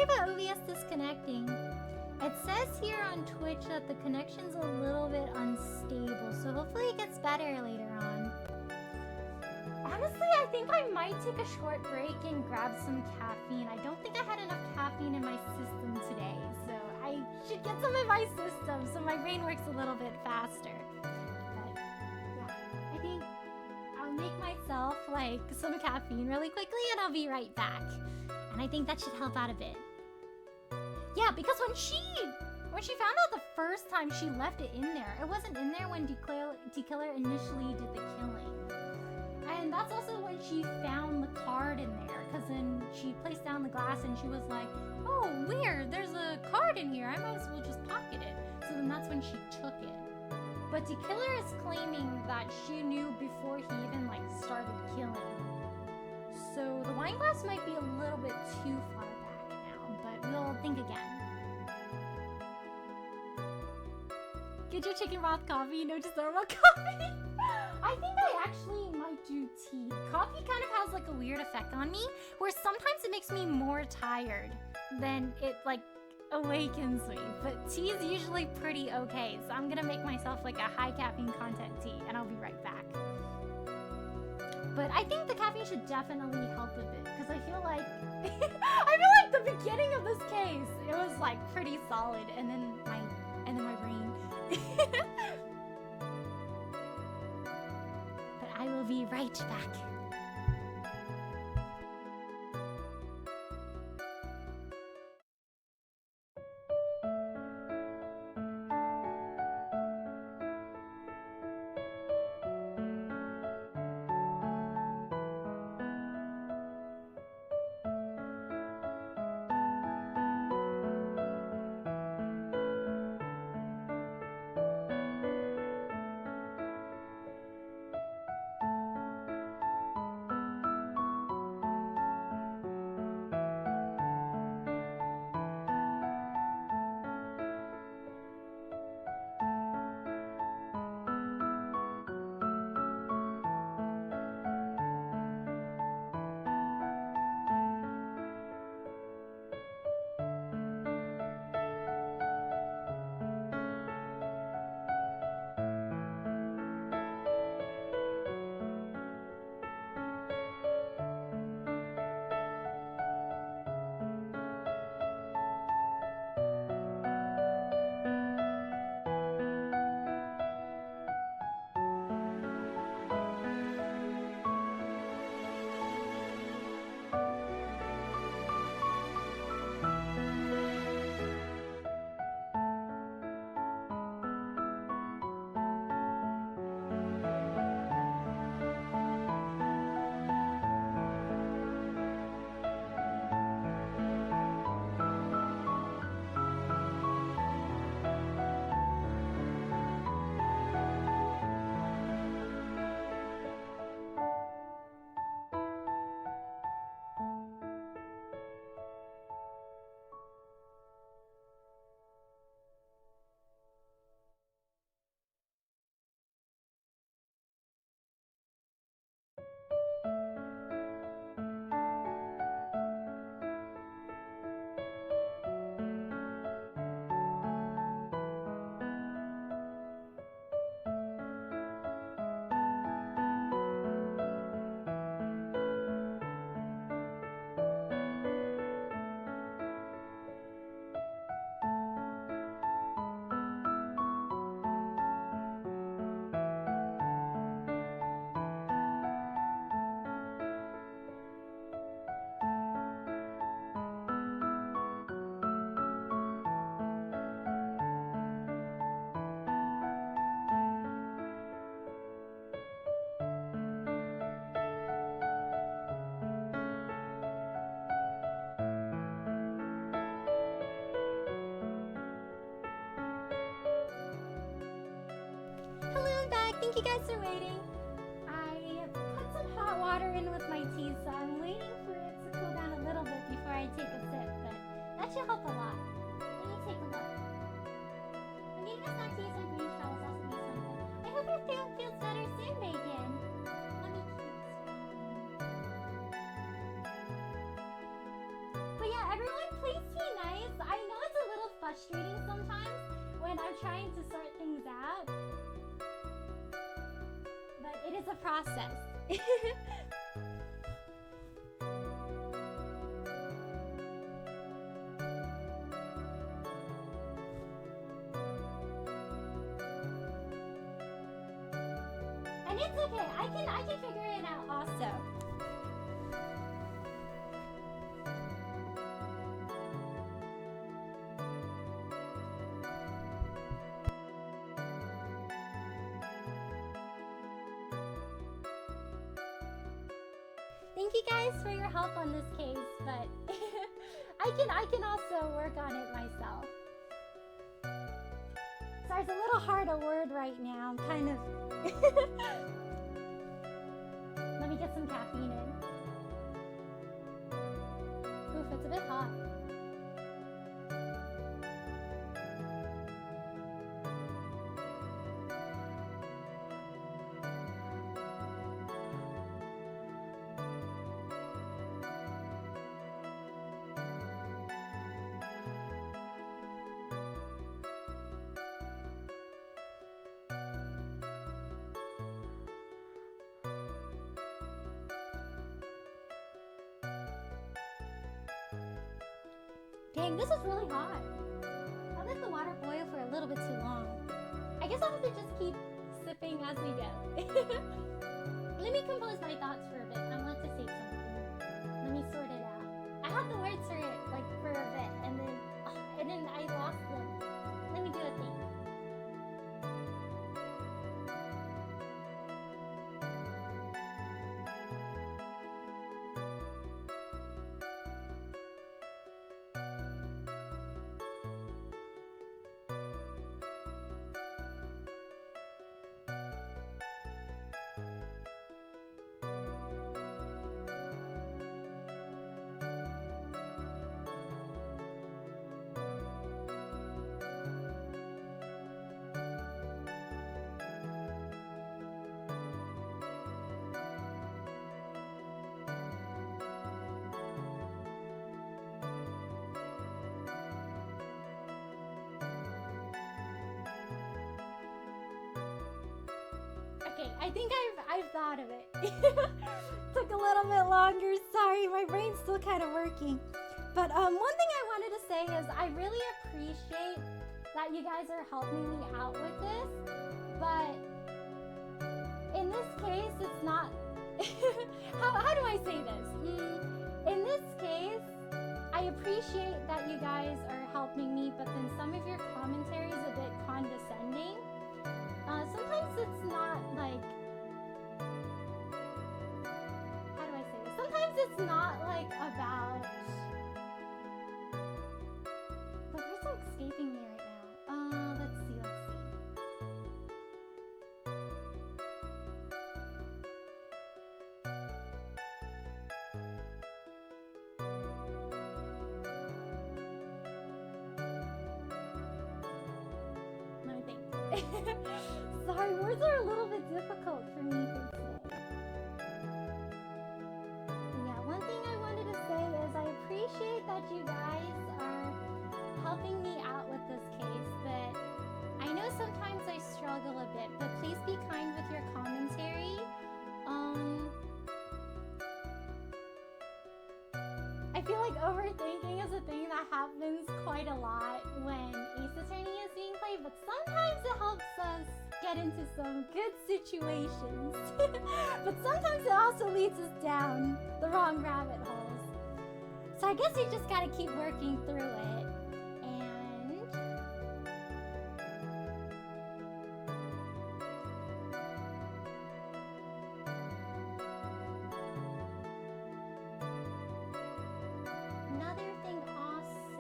sorry about OBS disconnecting. It says here on Twitch that the connection's a little bit unstable, so hopefully it gets better later on. Honestly, I think I might take a short break and grab some caffeine. I don't think I had enough caffeine in my system today, so I should get some in my system so my brain works a little bit faster. But yeah, I think I'll make myself like some caffeine really quickly and I'll be right back. And I think that should help out a bit. Yeah, because when she found out the first time, she left it in there. It wasn't in there when D-Killer initially did the killing. And that's also when she found the card in there, because then she placed down the glass and she was like, oh, weird, there's a card in here, I might as well just pocket it. So then that's when she took it. But D-Killer is claiming that she knew before he even like started killing. So the wine glass might be a little bit too far back now, but we'll think again. Get your chicken broth coffee, no just normal coffee. I think I actually might do tea. Coffee kind of has like a weird effect on me, where sometimes it makes me more tired than it like awakens me. But tea is usually pretty okay, so I'm gonna make myself like a high caffeine content tea, and I'll be right back. But I think the caffeine should definitely help a bit, because I feel like the beginning of this case, it was like pretty solid, and then my brain. But I will be right back. Thank you guys for waiting. I put some hot water in with my tea, so I'm waiting for it to cool down a little bit before I take a sip, but that should help a lot. Let me take a look. I'm getting a snack tea, some green shells, also be something. I hope your throat feels better soon, Bacon. Let me keep this. But yeah, everyone, please a process. And it's okay. I can figure it out also. Thank you guys for your help on this case, but I can also work on it myself. Sorry, it's a little hard a word right now. I'm kind of Let me get some caffeine in. Oof, it's a bit hot. Dang, this is really hot. I let the water boil for a little bit too long. I guess I'll have to just keep sipping as we go. Let me compose my thoughts for a bit. I want to say something. Let me sort it out. I had the words for it like for a bit, and then I lost them. Let me do a thing. Okay, I think I've thought of it. Took a little bit longer. Sorry, my brain's still kind of working. But one thing I wanted to say is I really appreciate that you guys are helping me out with this. But in this case, it's not. How do I say this? In this case, I appreciate that you guys are helping me, but then some of your commentary is a bit condescending. Sometimes it's not like, how do I say this? Sometimes it's not like about, the words are escaping me right now. Let's see. Let me think. Sorry, words are a little bit difficult for me for today. Yeah, one thing I wanted to say is I appreciate that you guys are helping me out with this case, but I know sometimes I struggle a bit, but please be kind with your commentary. I feel like overthinking is a thing that happens quite a lot when Ace Attorney is being played, but sometimes it helps us get into some good situations. But sometimes it also leads us down the wrong rabbit holes. So I guess we just gotta keep working through it. And another thing also,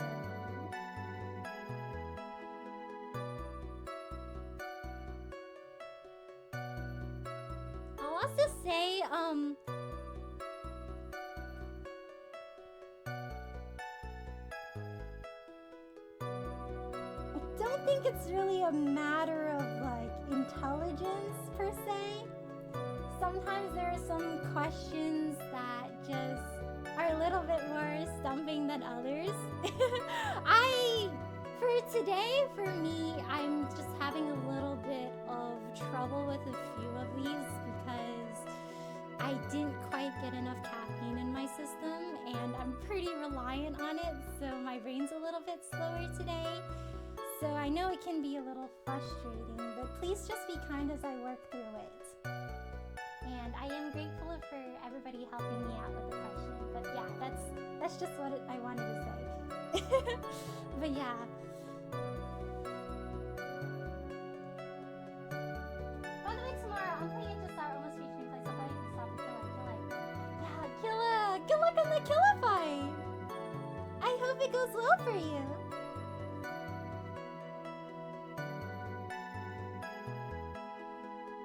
I'll also say, I don't think it's really a matter of like intelligence per se. Sometimes there are some questions that just are a little bit more stumping than others. For today, for me, I'm just having a little bit of trouble with a few of these because I didn't quite get enough caffeine in my system, and I'm pretty reliant on it, so my brain's a little bit slower today. So I know it can be a little frustrating, but please just be kind as I work through it. And I am grateful for everybody helping me out with the question. But yeah, that's just what I wanted to say. But yeah. By the way, tomorrow I'm playing just our almost featuring place. I'll play stop and kill. Yeah, Killa! Good luck on the Killa fight! I hope it goes well for you.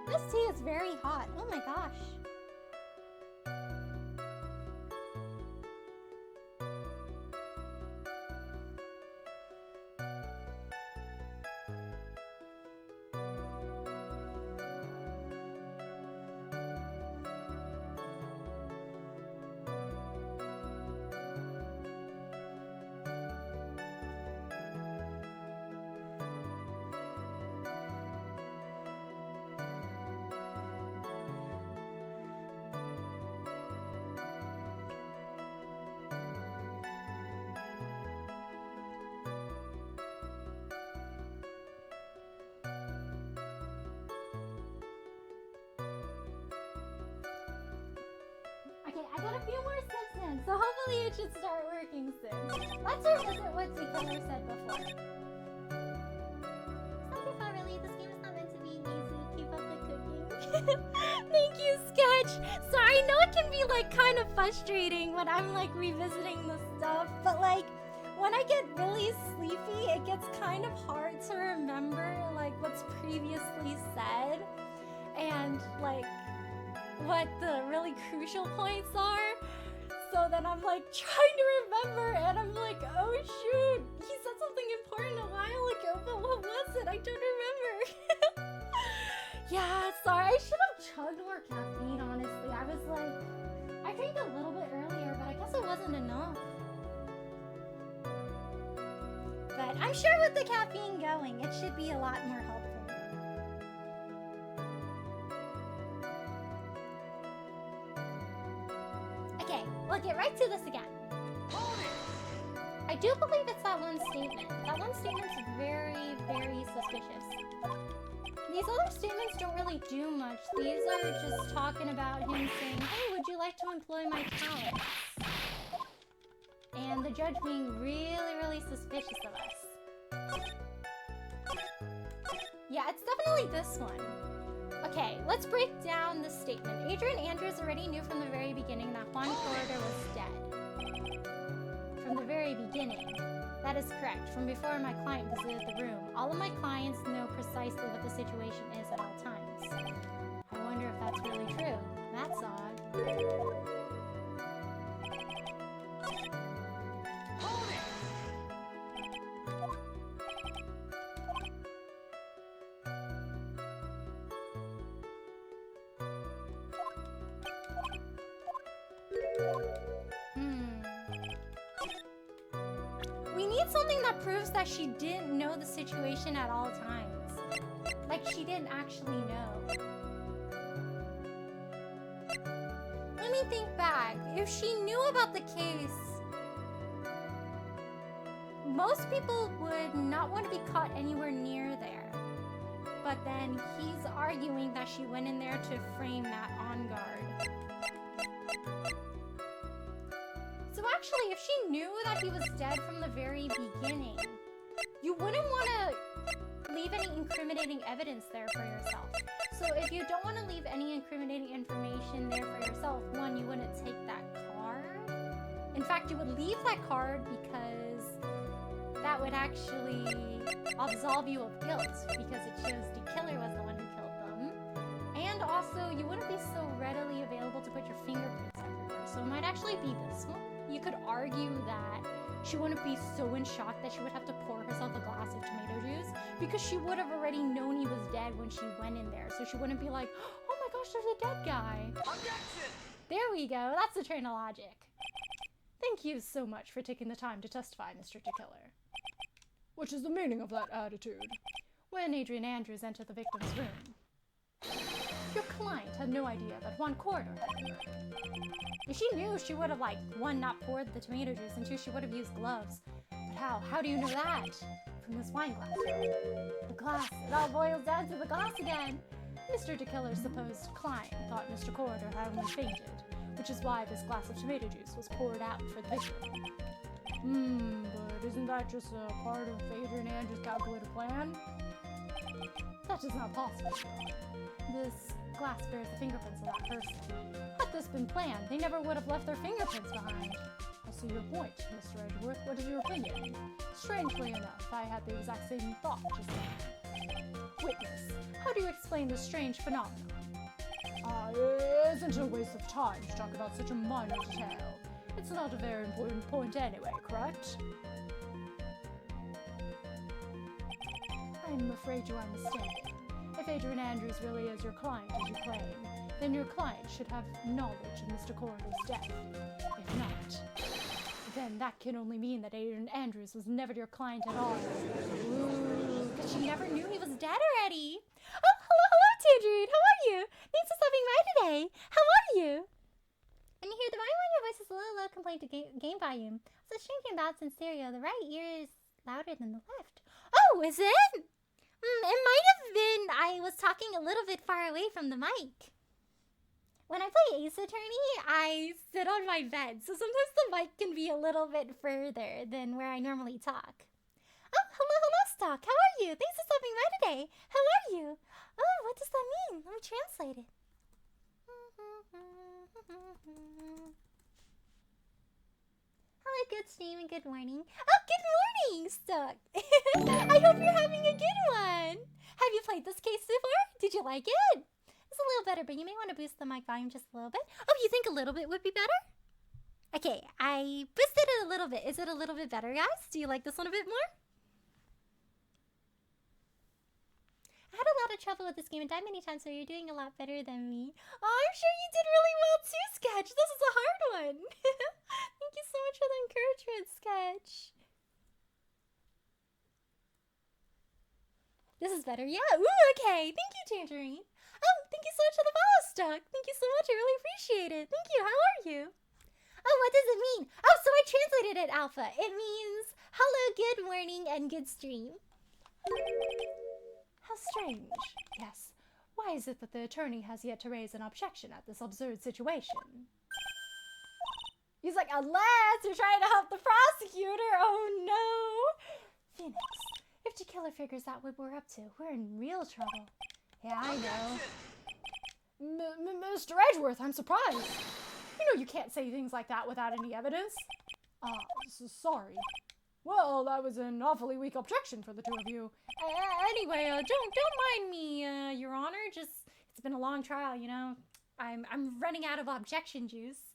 This tea is very hot. Oh my gosh. Okay, I got a few more steps in, so hopefully it should start working soon. Let's revisit what Killer said before. It's not too far, really. This game is not meant to be easy. Keep up the cooking. Thank you, Sketch. So I know it can be like kind of frustrating when I'm like revisiting the stuff, but like when I get really sleepy, it gets kind of hard to remember like what's previously said and like what the really crucial points are. So then I'm like trying to remember and I'm like, oh shoot, he said something important a while ago, but what was it? I don't remember. Yeah, sorry, I should have chugged more caffeine, honestly. I was like, I drank a little bit earlier, but I guess it wasn't enough. But I'm sure with the caffeine going, it should be a lot more helpful. Okay, we'll get right to this again. I do believe it's that one statement. That one statement's very, very suspicious. These other statements don't really do much. These are just talking about him saying, hey, would you like to employ my talents? And the judge being really, really suspicious of us. Yeah, it's definitely this one. Okay, let's break down the statement. Adrian Andrews already knew from the very beginning that Juan Corridor was dead. From the very beginning. That is correct. From before my client visited the room, all of my clients know precisely what the situation is at all times. I wonder if that's really true. That's odd. We need something that proves that she didn't know the situation at all times. Like she didn't actually know. Let me think back. If she knew about the case, most people would not want to be caught anywhere near there. But then he's arguing that she went in there to frame that on guard. So actually, if she knew that he was dead from the very beginning, you wouldn't want to leave any incriminating evidence there for yourself. So if you don't want to leave any incriminating information there for yourself, one, you wouldn't take that card. In fact, you would leave that card because that would actually absolve you of guilt because it shows the killer was the one who killed them. And also, you wouldn't be so readily available to put your fingerprints everywhere. So it might actually be this one. You could argue that she wouldn't be so in shock that she would have to pour herself a glass of tomato juice because she would have already known he was dead when she went in there. So she wouldn't be like, oh my gosh, there's a dead guy. Objection! There we go. That's the train of logic. Thank you so much for taking the time to testify, Mr. Killer. Which is the meaning of that attitude? When Adrian Andrews entered the victim's room, your client had no idea that one corridor had been murdered. If she knew, she would have, like, one, not poured the tomato juice, and two, she would have used gloves. But how? How do you know that? From this wine glass. The glass. It all boils down to the glass again. Mr. DeKiller's supposed client thought Mr. Corridor had only fainted, which is why this glass of tomato juice was poured out for the victim. But isn't that just a part of Adrian Andrews' calculated plan? That is not possible. This glass bears the fingerprints of that person. Had this been planned, they never would have left their fingerprints behind. I see your point, Mr. Edgeworth. What is your opinion? Strangely enough, I had the exact same thought just now. Witness, how do you explain this strange phenomenon? Isn't it a waste of time to talk about such a minor detail? It's not a very important point anyway, correct? I'm afraid you are mistaken. If Adrian Andrews really is your client, as you claim, then your client should have knowledge of Mr. Corridor's death. If not, then that can only mean that Adrian Andrews was never your client at all. Ooh, because she never knew he was dead already. Oh, hello, Tangerine. How are you? Thanks for stopping by today. How are you? And you hear the volume on your voice is a little low compared to game volume. It's a strange imbalance in stereo. The right ear is louder than the left. Oh, is it? It might have been I was talking a little bit far away from the mic. When I play Ace Attorney, I sit on my bed, so sometimes the mic can be a little bit further than where I normally talk. Oh, hello, Stock. How are you? Thanks for stopping by today. How are you? Oh, what does that mean? Let me translate it. Hello, good stream and good morning. Oh, good morning, Stock. I hope you're having a good one. Have you played this case before? Did you like it? It's a little better, but you may want to boost the mic volume just a little bit. Oh, you think a little bit would be better? Okay, I boosted it a little bit. Is it a little bit better, guys? Do you like this one a bit more? I had a lot of trouble with this game and died many times, so you're doing a lot better than me. Oh, I'm sure you did really well too, Sketch. This is a hard one. Thank you so much for the encouragement, Sketch. This is better, yeah. Ooh, okay. Thank you, Tangerine. Oh, thank you so much for the follow, Stuck. Thank you so much. I really appreciate it. Thank you. How are you? Oh, what does it mean? Oh, so I translated it, Alpha. It means hello, good morning, and good stream. How strange. Yes. Why is it that the attorney has yet to raise an objection at this absurd situation? He's like, unless you're trying to help the prosecutor. Oh, no. Phoenix, if the killer figures out what we're up to, we're in real trouble. Yeah, I know. Mr. Edgeworth, I'm surprised. You know you can't say things like that without any evidence. Sorry. Well, that was an awfully weak objection for the two of you. Anyway, don't mind me, Your Honor. It's been a long trial, you know. I'm running out of objection juice.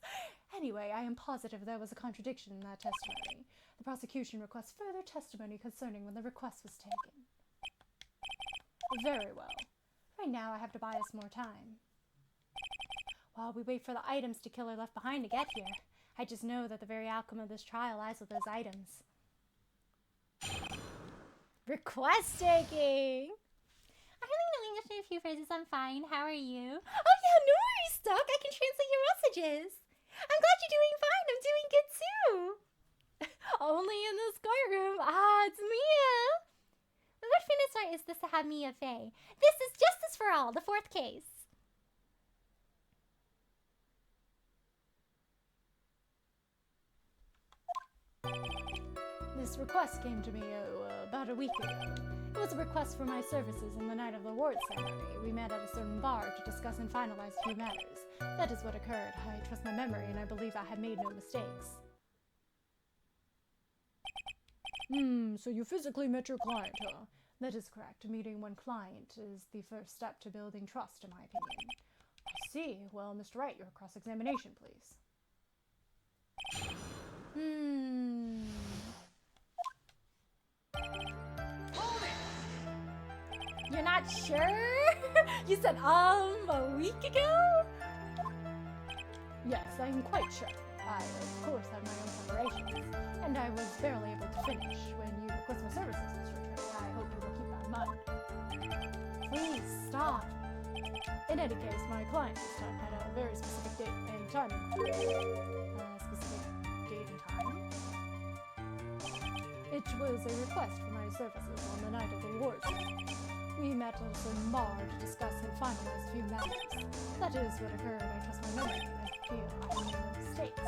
Anyway, I am positive there was a contradiction in that testimony. The prosecution requests further testimony concerning when the request was taken. Very well. Right now, I have to buy us more time. While we wait for the items the killer left behind to get here, I just know that the very outcome of this trial lies with those items. Request taking! I really know English in a few phrases. I'm fine. How are you? Oh, yeah, no worries, Stuck. I can translate your messages. I'm glad you're doing fine. I'm doing good, too. Only in this courtroom. It's Mia. What Phoenix right is this to have Mia Faye? This is Justice for All, the fourth case. This request came to me about a week ago. It was a request for my services on the night of the award ceremony. We met at a certain bar to discuss and finalize a few matters. That is what occurred. I trust my memory and I believe I have made no mistakes. So you physically met your client, huh? That is correct. Meeting one client is the first step to building trust, in my opinion. I see. Well, Mr. Wright, your cross-examination, please. You're not sure? You said, a week ago? Yes, I am quite sure. I, of course, have my own preparations, and I was barely able to finish when you request my services, Mr. Attorney. I hope you will keep that in mind. Please, stop. In any case, my client this time had a very specific date and time in mind. Specific date and time? It was a request for my services on the night of the war zone. We met at a certain bar to discuss and finalize a few matters. That is what occurred. I trust my memory, and I feel I made no mistakes.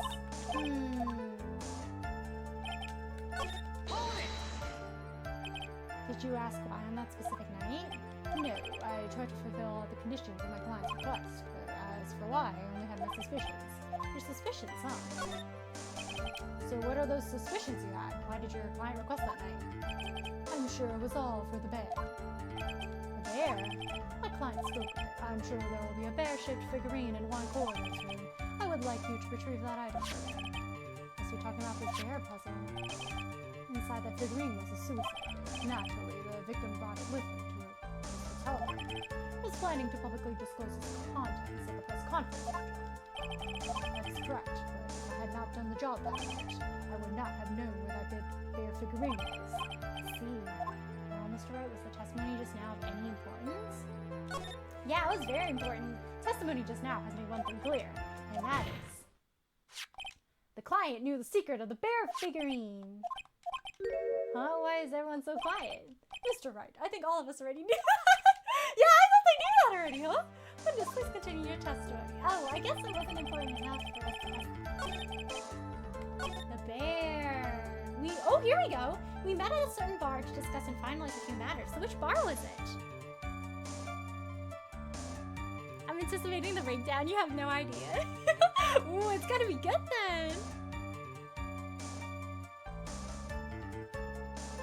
Did you ask why on that specific night? No, I tried to fulfill all the conditions of my client's request, but as for why, I only had my suspicions. Your suspicions, huh? So what are those suspicions you had? Why did your client request that night? I'm sure it was all for the bear. The bear? My client spoke of it. I'm sure there will be a bear-shaped figurine in one corner of this room. I would like you to retrieve that item for me. As we're talking about this bear puzzle, inside that figurine was a suicide. Naturally, the victim brought it with him to his hotel room. He was planning to publicly disclose its contents at the press conference. That is correct, but if I had not done the job that night, I would not have known where that bear figurine was. Let's see. Well, Mr. Wright, was the testimony just now of any importance? Yeah, it was very important. Testimony just now has made one thing clear, and that is the client knew the secret of the bear figurine. Huh? Why is everyone so quiet? Mr. Wright, I think all of us already knew. Yeah, I thought they knew that already, huh? Goodness, please continue your testimony. Oh, I guess it wasn't important enough for us to ask. The bear. Oh, here we go. We met at a certain bar to discuss and finalize a few matters. So which bar was it? I'm anticipating the breakdown. You have no idea. Ooh, it's gotta be good then.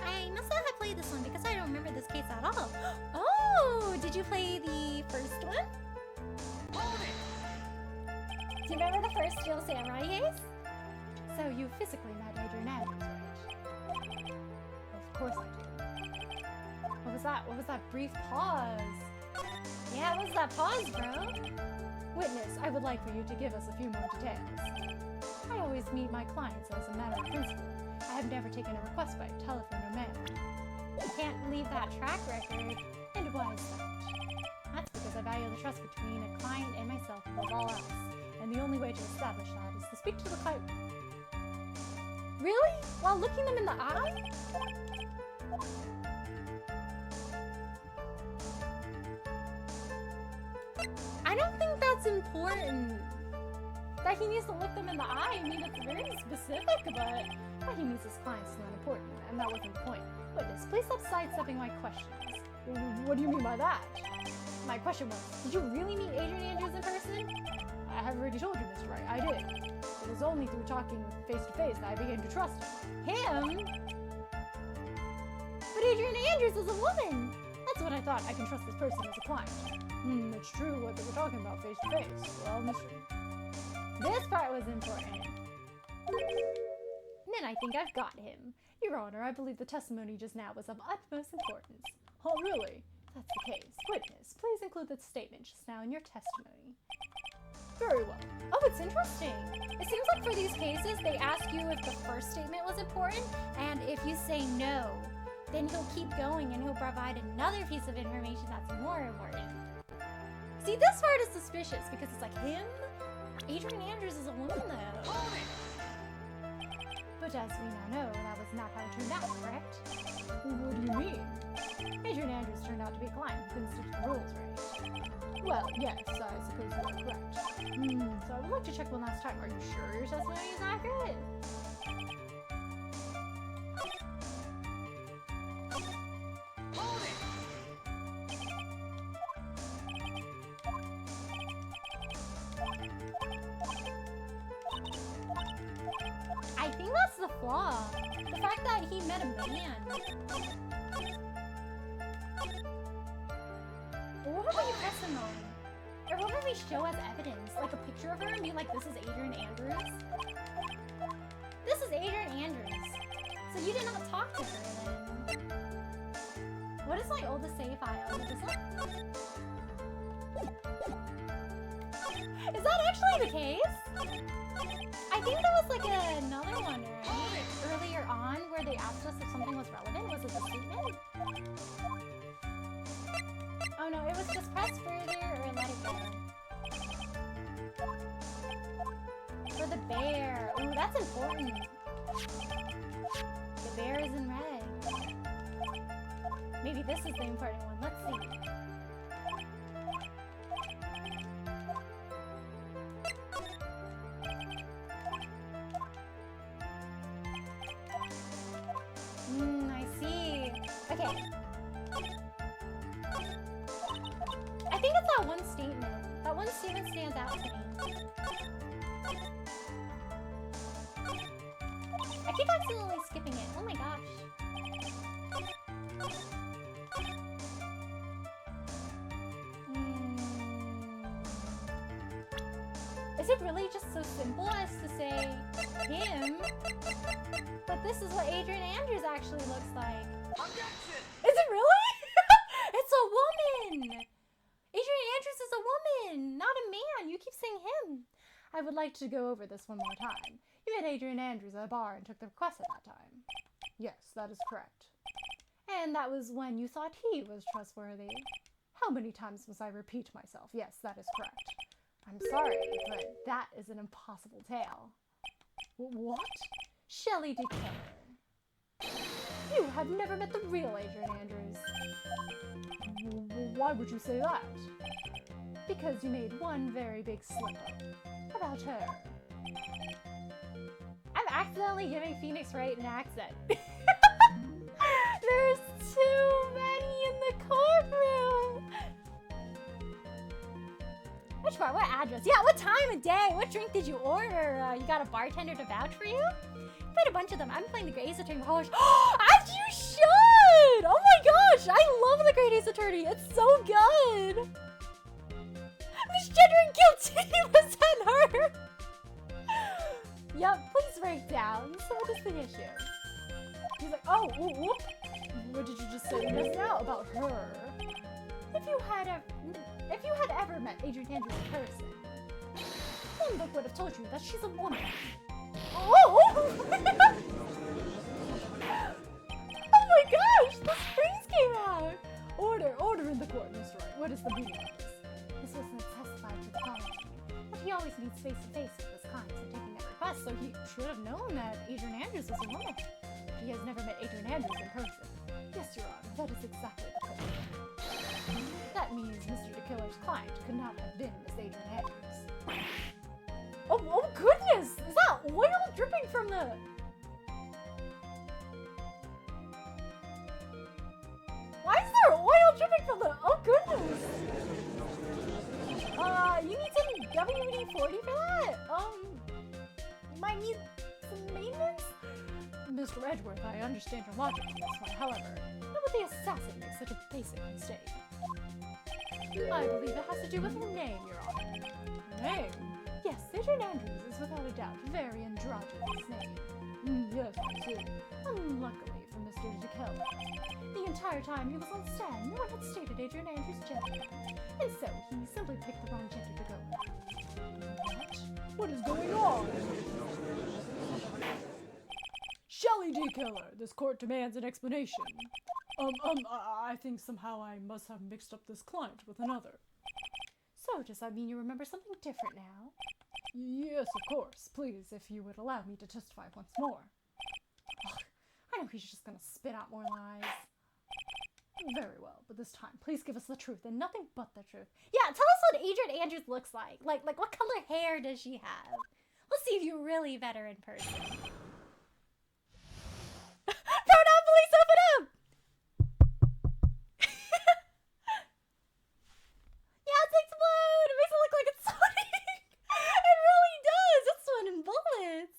I must not have played this one because I don't remember this case at all. Oh, did you play the first one? Do you remember the first Steel Samurai case? So you physically met Adrian Andrews, right? Of course I do. What was that? What was that brief pause? Yeah, what was that pause, bro? Witness, I would like for you to give us a few more details. I always meet my clients as a matter of principle. I have never taken a request by telephone or mail. You can't leave that track record. And why is that? That's because I value the trust between a client and myself above all else. And the only way to establish that is to speak to the client. Really? While looking them in the eye? I don't think that's important. That he needs to look them in the eye, I mean, it's very specific, but that he meets his clients is not important, and that wasn't the point. Witness, please stop sidestepping my questions. What do you mean by that? My question was, did you really meet Adrian Andrews in person? I have already told you, Mr. Wright, I did. It was only through talking face-to-face that I began to trust him. Him? But Adrian Andrews is a woman! That's when I thought I can trust this person as a client. It's true what they were talking about face-to-face. Well, Mr. This part was important. Then I think I've got him. Your Honor, I believe the testimony just now was of utmost importance. Oh, really? If that's the case. Witness, please include the statement just now in your testimony. Very well. Oh, it's interesting. It seems like for these cases, they ask you if the first statement was important, and if you say no, then he'll keep going and he'll provide another piece of information that's more important. See, this part is suspicious because it's like him? Adrian Andrews is a woman, though. But as we now know, that was not how it turned out, correct? What do you mean? Adrian Andrews turned out to be a client who couldn't stick to the rules, right? Well, yes, I suppose you are correct. So I would like to check one last time. Are you sure your testimony is accurate? I think that's the flaw. The fact that he met a man. What would you press him on? Or what would we show as evidence? Like a picture of her and be like, this is Adrian Andrews? This is Adrian Andrews. So you did not talk to her then. What is my oldest save file? Is this one? Is that actually the case? I think there was like another one, right? Earlier on where they asked us if something was relevant. Was it the statement? Oh no, it was just press further or let it go. the bear. Ooh, that's important. The bear is in red. Maybe this is the important one. Let's see. I see. Okay. I think it's that one statement. That one statement stands out to me. I keep accidentally skipping it. Oh my gosh. Is it really just so simple as to say him? But this is what Adrian Andrews actually looks like. Objection! Is it really? It's a woman! Adrian Andrews is a woman, not a man. You keep saying him. I would like to go over this one more time. You met Adrian Andrews at a bar and took the request at that time. Yes, that is correct. And that was when you thought he was trustworthy. How many times must I repeat myself? Yes, that is correct. I'm sorry, but that is an impossible tale. What? Shelley DeKiller. You have never met the real Adrian Andrews. Why would you say that? Because you made one very big slip-up about her. I'm accidentally giving Phoenix Wright an accent. There's too many in the courtroom. Which part? What address? Yeah, what time of day? What drink did you order? You got a bartender to vouch for you? Played a bunch of them. I'm playing the Great Ace Attorney. As you should! Oh my gosh! I love the Great Ace Attorney. It's so good! Misgendering guilty! Was that her? Yep, please break down. So what is the issue? He's like, oh, whoop. What did you just say? You missed out about her. If you had ever met Adrian Andrews in person, one book would have told you that she's a woman. Oh! Oh my gosh! The springs came out! Order in the court, Mr. Wright. What is the meaning of this? This wasn't testified to the college, but he always meets face-to-face with his clients and taking their requests, so he should have known that Adrian Andrews was a woman. But he has never met Adrian Andrews in person. Yes, Your Honor, that is exactly the case. That means Mr. DeKiller's client could not have been Miss Adrian Andrews. Oh goodness! Is that oil dripping from the... Why is there oil dripping from the... Oh goodness! You need some WD-40 for that? You might need some maintenance? Mr. Edgeworth, I understand your logic on this one. However, how would the assassin make such a basic mistake? I believe it has to do with her name, Your Honor. Name? Yes, Adrian Andrews is without a doubt a very androgynous name. Yes, I see. Unluckily for Mr. DeKiller, the entire time he was on stand, no one had stated Adrian Andrews' gender, and so he simply picked the wrong gender to go with. What? What is going on? Shelley DeKiller, this court demands an explanation. I think somehow I must have mixed up this client with another. So, does that mean you remember something different now? Yes, of course. Please, if you would allow me to testify once more. Ugh, I know he's just gonna spit out more lies. Very well, but this time, please give us the truth and nothing but the truth. Yeah, tell us what Adrian Andrews looks like. Like what color hair does she have? Let's see if you really met her in person. Pronoun police, open up! Yeah, it takes blood. It makes it look like it's sweating. It really does. It's sweating bullets.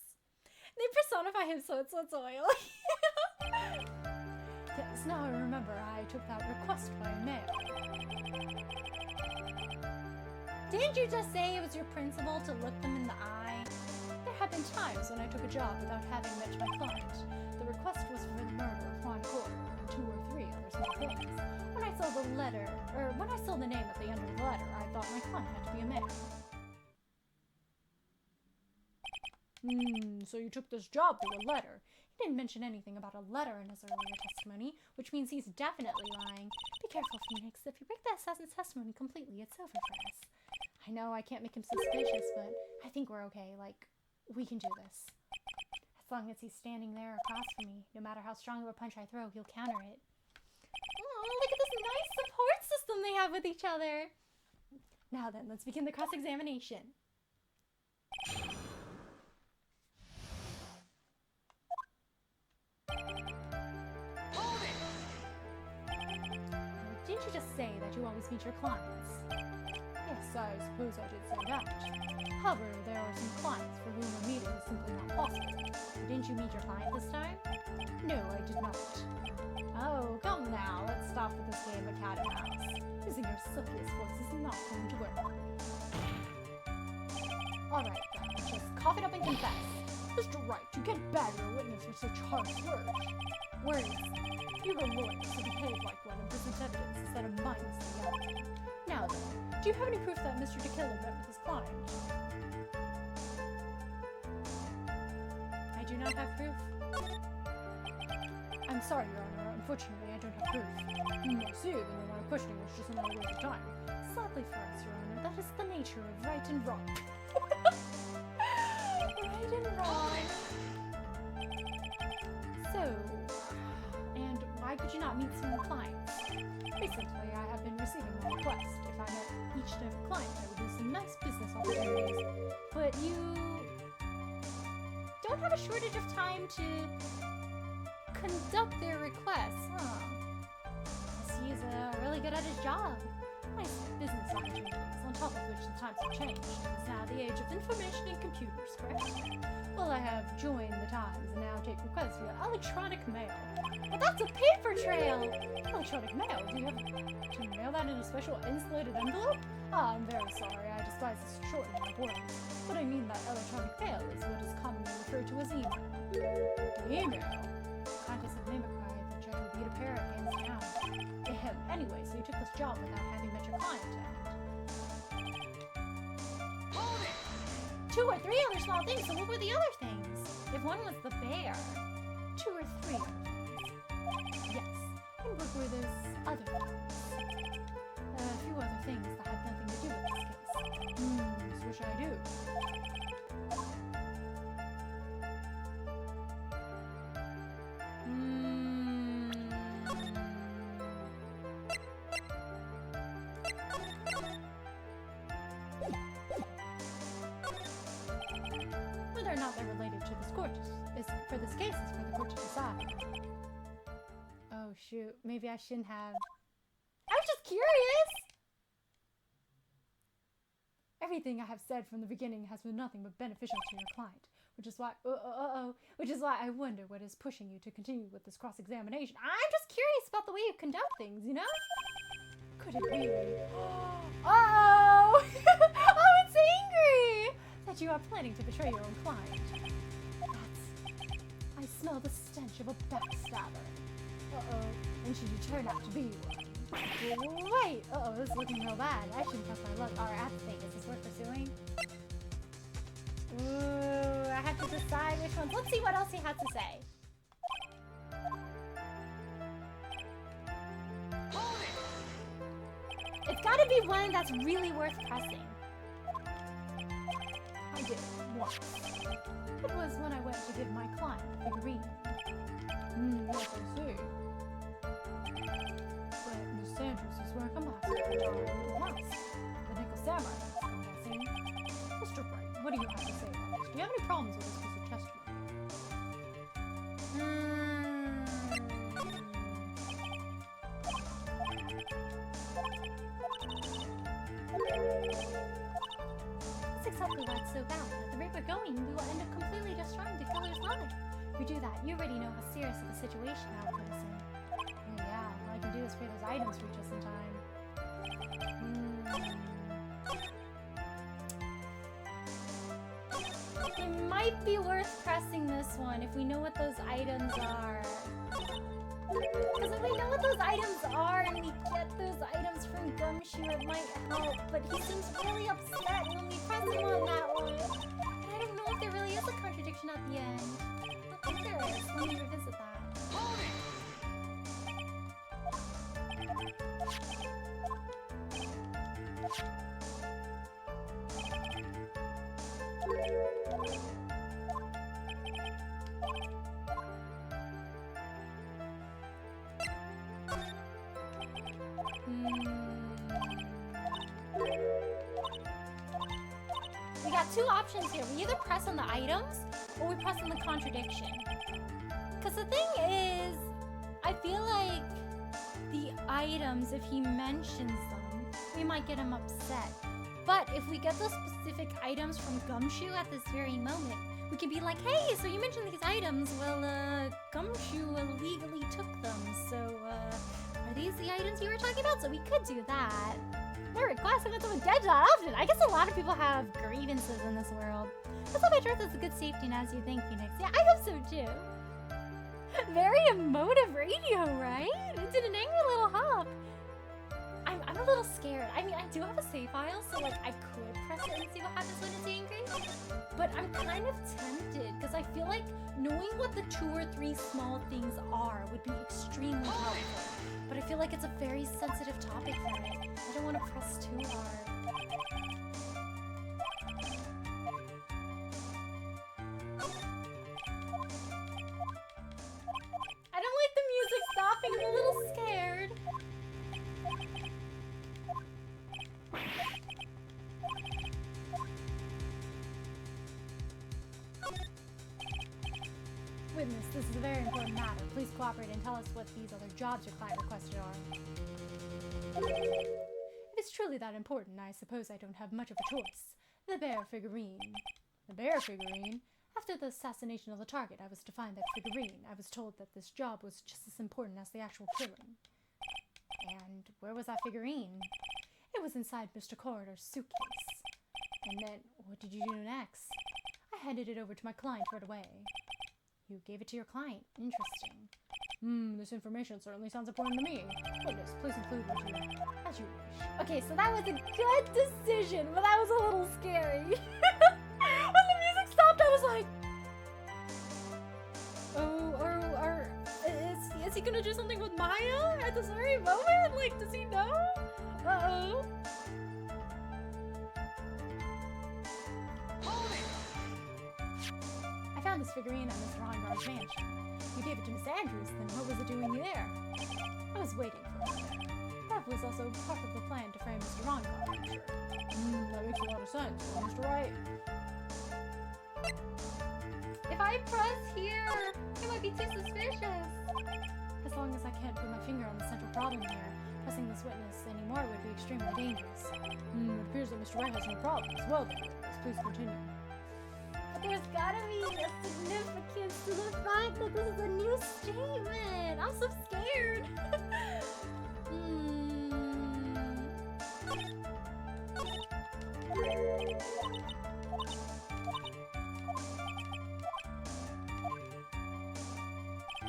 They personify him so it's oil. Yes, now I remember I took that request by mail. Didn't you just say it was your principle to look them in the eye? There have been times when I took a job without having met my client. The request was for the murder of Juan Porter and 2 or 3 other small things. When I saw the name at the end of the letter, I thought my client had to be a man. So you took this job through a letter. He didn't mention anything about a letter in his earlier testimony, which means he's definitely lying. Be careful, Phoenix. If you break the assassin's testimony completely, it's over for us. I know I can't make him suspicious, but I think we're okay. Like, We can do this. As long as he's standing there across from me, no matter how strong of a punch I throw, he'll counter it. Oh, look at this nice support system they have with each other. Now then, let's begin the cross-examination. Didn't you just say that you always meet your clients? Yes, I suppose I did say that. However, there are some clients for whom a meeting is simply not possible. Didn't you meet your client this time? No, I did not. Oh, come now. Let's stop with this game of cat and mouse. Using your silkiest voice is not going to work. Alright, then. Just cough it up and confess. Mr. Wright, you can't bag your witness with such harsh words. Words. You're a lawyer, so behave like one and present evidence instead of mindless reality. Now then, do you have any proof that Mr. DeKiller met with his client? I do not have proof. I'm sorry, Your Honor. Unfortunately, I don't have proof. I see, then the line of questioning was just another waste of time. Sadly for us, Your Honor, that is the nature of right and wrong. Right and wrong. So, and why could you not meet some clients? Recently, I have been receiving a request. If I met each different client, I would do some nice business opportunities. But you don't have a shortage of time to conduct their requests, huh? Guess he's really good at his job. Nice business opportunities, on top of which the times have changed. It is now the age of information and computers, correct? Well, I have joined the times and now take requests via electronic mail. But that's a paper trail! Electronic mail? Do you have to mail that in a special insulated envelope? Ah, I'm very sorry, I despise this shortening of words. But I mean that electronic mail is what is commonly referred to as email. Email? Contest of mimicry, the judge will beat a parrot hands down. Anyway, so you took this job without having met your client yet. 2 or 3 other small things, so what were the other things? If one was the bear, 2 or 3 other things. Yes, and what were those other things? A few other things that had nothing to do with this case. So what should I do? Whether or not they're related to this court is for this case is for the court to decide. Oh shoot, maybe I shouldn't have. I was just curious! Everything I have said from the beginning has been nothing but beneficial to your client, which is why I wonder what is pushing you to continue with this cross-examination. I'm just curious about the way you conduct things, you know? Could it be? Uh-oh! Oh, it's angry! That you are planning to betray your own client. I smell the stench of a backstabber. Uh-oh, and should you turn out to be one? Wait! Uh-oh, this is looking real bad. I shouldn't test my luck. Alright, I have to think. Is this worth pursuing? Ooh, I have to decide which ones. Let's see what else he has to say. It's gotta be one that's really worth pressing. I did once. It was when I went to give my client the figurine. Yes, I see. But Miss Sanders is wearing a mask. The Nickel Samurai mask, I'm guessing. Mr. Bright, what do you have to say about this? Do you have any problems with this piece of testimony? That's exactly why it's so bad. At the rate we're going, we will end up completely destroying the killer's life. If we do that, you already know how serious of a situation that will put us in. Oh yeah, all I can do is pray those items reach us in time. It might be worth pressing this one if we know what those items are. Because if we know what those items are and we get those items from Gumshoe, it might help. But he seems really upset when we press him on that one. And I don't know if there really is a contradiction at the end. I think there is. Let me revisit that. got two options here. We either press on the items or we press on the contradiction. Because the thing is, I feel like the items, if he mentions them, we might get him upset. But if we get those specific items from Gumshoe at this very moment, we can be like, hey, so you mentioned these items. Well, Gumshoe illegally took them. So, are these the items you were talking about? So we could do that. My request, I got someone dead that often. I guess a lot of people have grievances in this world. Let's hope I trust it's a good safety net as you think, Phoenix. Yeah, I hope so too. Very emotive radio, right? It did an angry little hop. I'm a little scared. I mean, I do have a save file, so like I could press it and see what happens when it's angry. But I'm kind of tempted because I feel like knowing what the 2 or 3 small things are would be extremely helpful. But I feel like it's a very sensitive topic for it. I don't want to press too hard. I don't like the music stopping. I'm a little scared. Witness, this is a very important matter. Please cooperate and tell us what these other jobs your client requested are. If it's truly that important, I suppose I don't have much of a choice. The bear figurine. The bear figurine? After the assassination of the target, I was to find that figurine. I was told that this job was just as important as the actual killing. And where was that figurine? It was inside Mr. Corridor's suitcase. And then, what did you do next? I handed it over to my client right away. You gave it to your client. Interesting. This information certainly sounds important to me. Witness, please include what you as you wish. Okay, so that was a good decision, but that was a little scary. When the music stopped, I was like, is he gonna do something with Maya at this very moment? Like, does he know? Uh-oh. I found this figurine at Mr. Rongar's mansion. You gave it to Miss Andrews, then what was it doing there? I was waiting for it. That was also part of the plan to frame Mr. Rongar, I'm sure. That makes a lot of sense, Mr. Wright. If I press here, it might be too suspicious. As long as I can't put my finger on the central problem here, pressing this witness anymore would be extremely dangerous. It appears that Mr. Wright has no problems. Well then, please continue. There's gotta be a significance to the fact that this is a new statement. I'm so scared.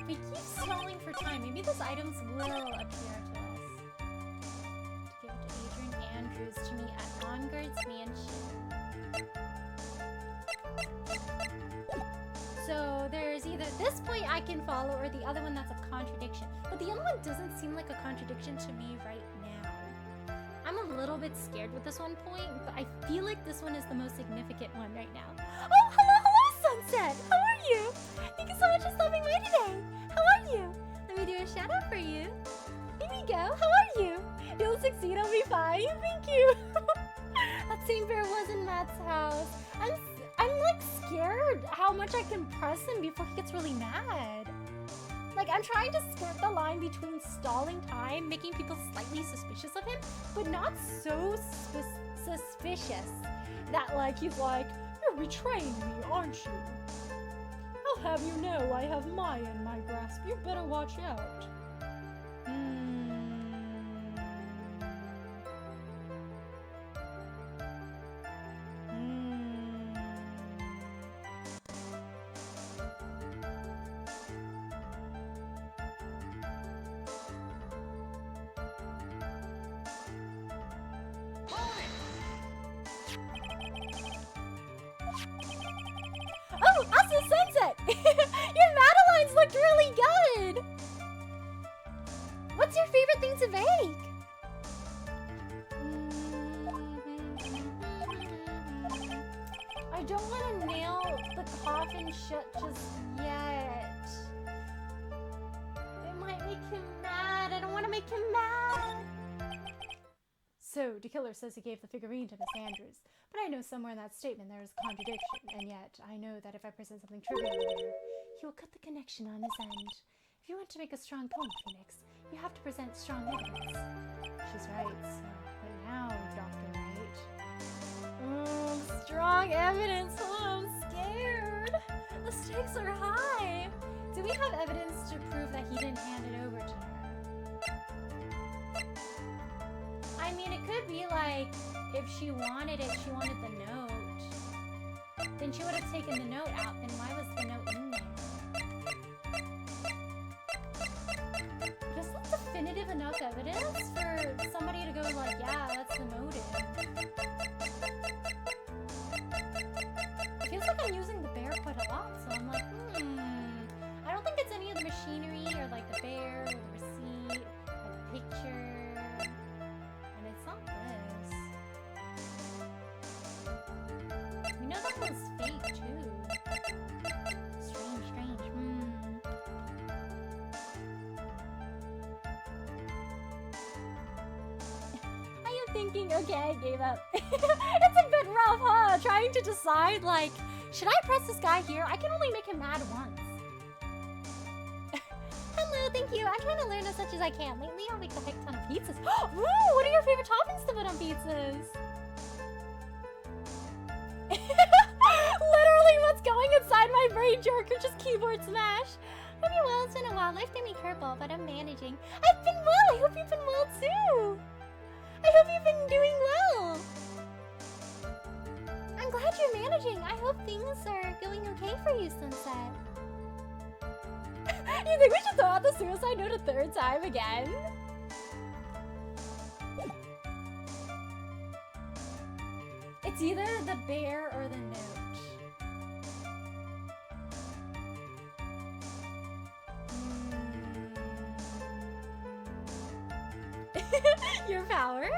We keep stalling for time. Maybe those items will appear to us. To give it to Adrian Andrews to meet at Ongard's mansion. So there's either this point I can follow or the other one that's a contradiction. But the other one doesn't seem like a contradiction to me right now. I'm a little bit scared with this one point, but I feel like this one is the most significant one right now. Oh, hello, Sunset! How are you? Thank you so much for stopping by today. How are you? Let me do a shout out for you. Here we go. How are you? You'll succeed, I'll be fine. Thank you. That same bear was in Matt's house. I'm like scared how much I can press him before he gets really mad. Like, I'm trying to skirt the line between stalling time, making people slightly suspicious of him, but not so suspicious that like he's like, you're betraying me, aren't you? I'll have you know I have Maya in my grasp. You better watch out. Oh, also Sunset! Your Madeleines looked really good! What's your favorite thing to bake? I don't want to nail the coffin shut just yet. It might make him mad. I don't want to make him mad. So, the killer says he gave the figurine to Miss Andrews, but I know somewhere in that statement there is a contradiction, and yet I know that if I present something trivial here, he will cut the connection on his end. If you want to make a strong point, Phoenix, you have to present strong evidence. She's right, so what now, Dr. Wright? Strong evidence. Oh, I'm scared. The stakes are high. Do we have evidence to prove that he didn't hand it over to her? I mean, it could be like, if she wanted it, she wanted the note. Then she would have taken the note out. Then why was the note in there? Just not definitive enough evidence for somebody to go like, yeah, that's the motive. It feels like I'm using the bear quite a lot, so I'm like, I don't think it's any of the machinery or like the bear or the receipt or the picture. And it's not this. We know that one's fake too. Strange. I am thinking, okay, I gave up. It's a bit rough, huh? Trying to decide, like, should I press this guy here? I can only make him mad once. Hello, thank you. I'm trying to learn as much as I can. Lately, I'll make a heck ton of pizzas. Ooh, what are your favorite toppings to put on pizzas? Literally, what's going inside my brain, jerk, or just keyboard smash? Hope you're well. It's been a while. Life threw me a curveball, but I'm managing. I've been well. I hope you've been well, too. I hope you've been doing well. I'm glad you're managing. I hope things are going okay for you, Sunset. You think we should throw out the suicide note a third time again? It's either the bear or the note. Your power?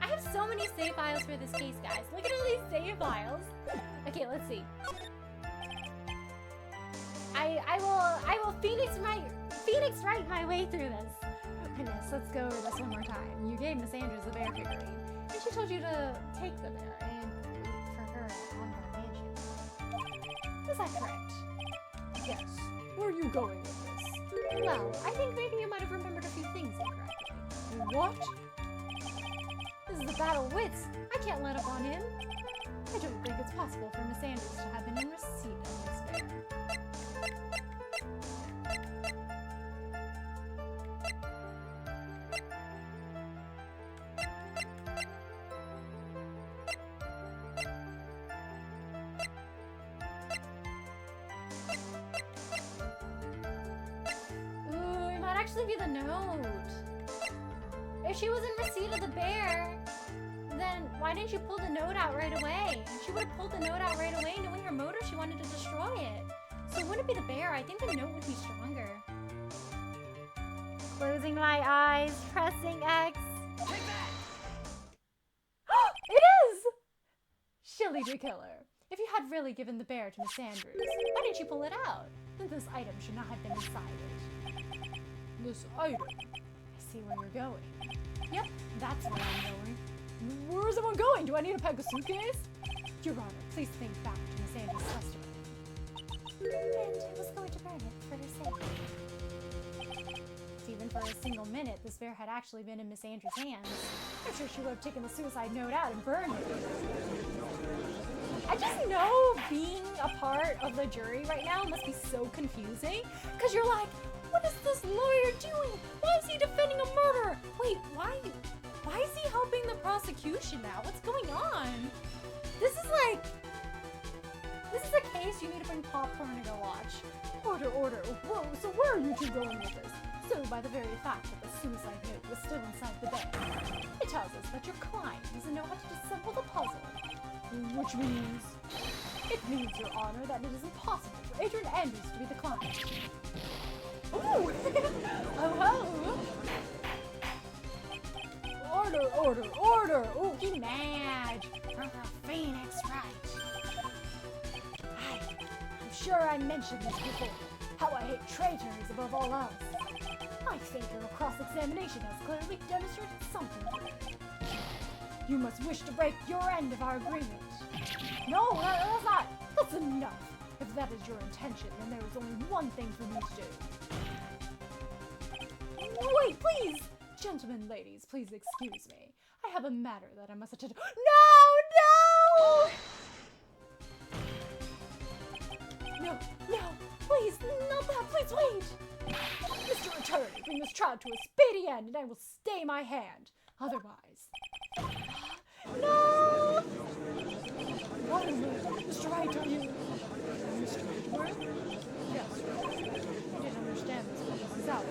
I have so many save files for this case, guys. Look at all these save files. Okay, let's see. I will Phoenix right my way through this. Goodness, let's go over this one more time. You gave Miss Andrews the bear figurine, and she told you to take the bear and wait for her on the mansion. Is that correct? Yes. Where are you going with this? Well, I think maybe you might have remembered a few things incorrectly. What? This is a battle of wits. I can't let up on him. I don't think it's possible for Miss Andrews to have been in receipt of this bear. Actually be the note. If she was in receipt of the bear, then why didn't you pull the note out right away? She would have pulled the note out right away, knowing her motive. She wanted to destroy it. So it wouldn't be the bear. I think the note would be stronger. Closing my eyes, pressing X. It is! Shilly the killer. If you had really given the bear to Miss Andrews, why didn't you pull it out? Then this item should not have been inside it. This item. I see where you're going. Yep, that's where I'm going. Where is everyone going? Do I need to pack a suitcase? Your Honor, please think back to Miss Andrews' testimony. And I was going to burn it for her sake. Even for a single minute, this bear had actually been in Miss Andrews' hands. I'm sure she would have taken the suicide note out and burned it. I just know being a part of the jury right now must be so confusing, because you're like, what is this lawyer doing? Why is he defending a murderer? Wait, why is he helping the prosecution now? What's going on? This is a case you need to bring popcorn to go watch. Order. Whoa, so where are you two going with this? So by the very fact that the suicide note was still inside the bag, it tells us that your client doesn't know how to disassemble the puzzle. Which means... It means, Your Honor, that it is impossible for Adrian Andrews to be the client. Ooh! Oh, Order! Ooh, he mad! Phoenix, right. I'm sure I mentioned this before, how I hate traitors above all else. I think your cross-examination has clearly demonstrated something. You must wish to break your end of our agreement. No, that's not. That's enough. If that is your intention, then there is only one thing for me to do. Wait, please! Gentlemen, ladies, please excuse me. I have a matter that I must attend to. No! No, please, not that, please wait! Mr. Attorney, bring this trial to a speedy end and I will stay my hand. Otherwise... No! What is it? Mr. Wright, are you... Mr. Wright? Yes, I didn't understand this, but this is out.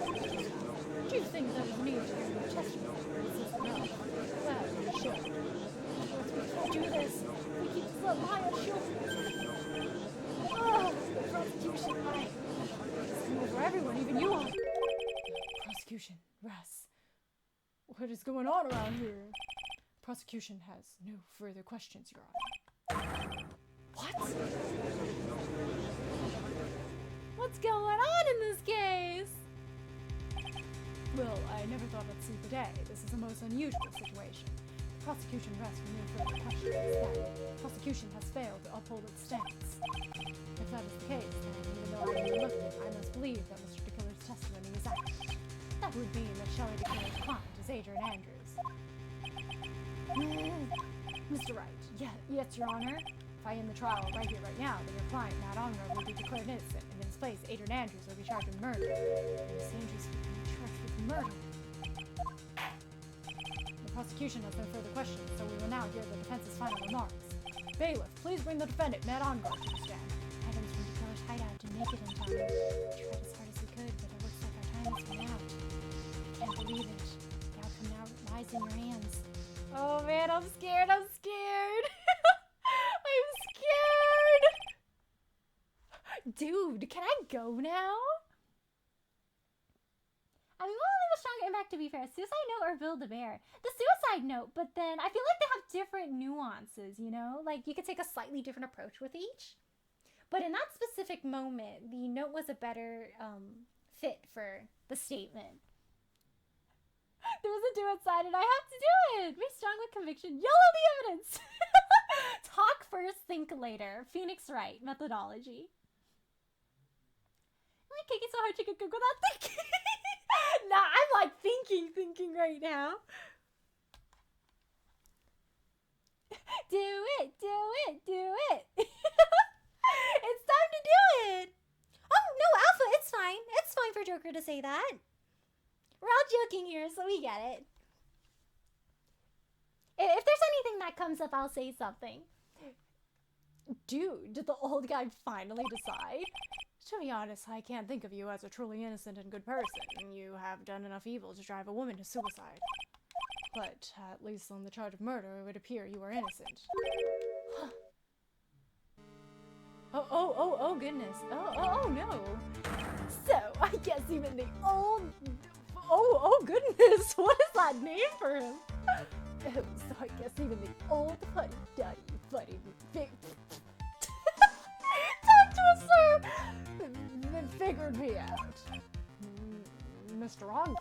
Do you think that is me to hear your testimony? Is this enough? Well, you should. Let's do this. We keep this up high on shoulders. The prosecution, it's come over everyone, even you all. Prosecution, Russ. What is going on around here? Prosecution has no further questions, Your Honor. What? What's going on in this case? Well, I never thought I'd see the day. This is a most unusual situation. The prosecution rests with no further questions. That prosecution has failed to uphold its stance. If that is the case, then even though I am reluctant, I must believe that Mr. DeKiller's testimony is accurate. That would mean that Shelley DeKiller's client is Adrian Andrews. Mr. Wright, yes, Your Honor. If I end the trial right here, right now, then your client, Matt Ongar, will be declared innocent, and in his place, Adrian Andrews will be charged with murder. Miss Andrews will be charged with murder. The prosecution has no further questions, so we will now hear the defense's final remarks. Bailiff, please bring the defendant, Matt Ongar, to the stand. Items from the killer's hideout didn't make it in time. We tried as hard as we could, but it looks like our time has run out. I can't believe it. The outcome now lies in your hands. Oh man, I'm scared. I'm scared. I'm scared. Dude, can I go now? I mean, what will leave a stronger impact, to be fair? Suicide Note or Build-A-Bear? The Suicide Note, but then I feel like they have different nuances, you know? Like, you could take a slightly different approach with each. But in that specific moment, the note was a better fit for the statement. There was a duet-side and I have to do it! Be strong with conviction. YOLO the evidence! Talk first, think later. Phoenix Wright methodology. My cake is so hard to cook without thinking. Nah, I'm like thinking right now. Do it! It's time to do it! Oh, no, Alpha, it's fine. It's fine for Joker to say that. We're all joking here, so we get it. If there's anything that comes up, I'll say something. Dude, did the old guy finally decide? To be honest, I can't think of you as a truly innocent and good person. You have done enough evil to drive a woman to suicide. But, at least on the charge of murder, it would appear you are innocent. Oh, goodness. Oh, no. So, I guess even the old... Oh, goodness. What is that name for him? Oh, so I guess even the old fuddy-duddy, talk to us, sir! Figured me out. Mr. Ongar,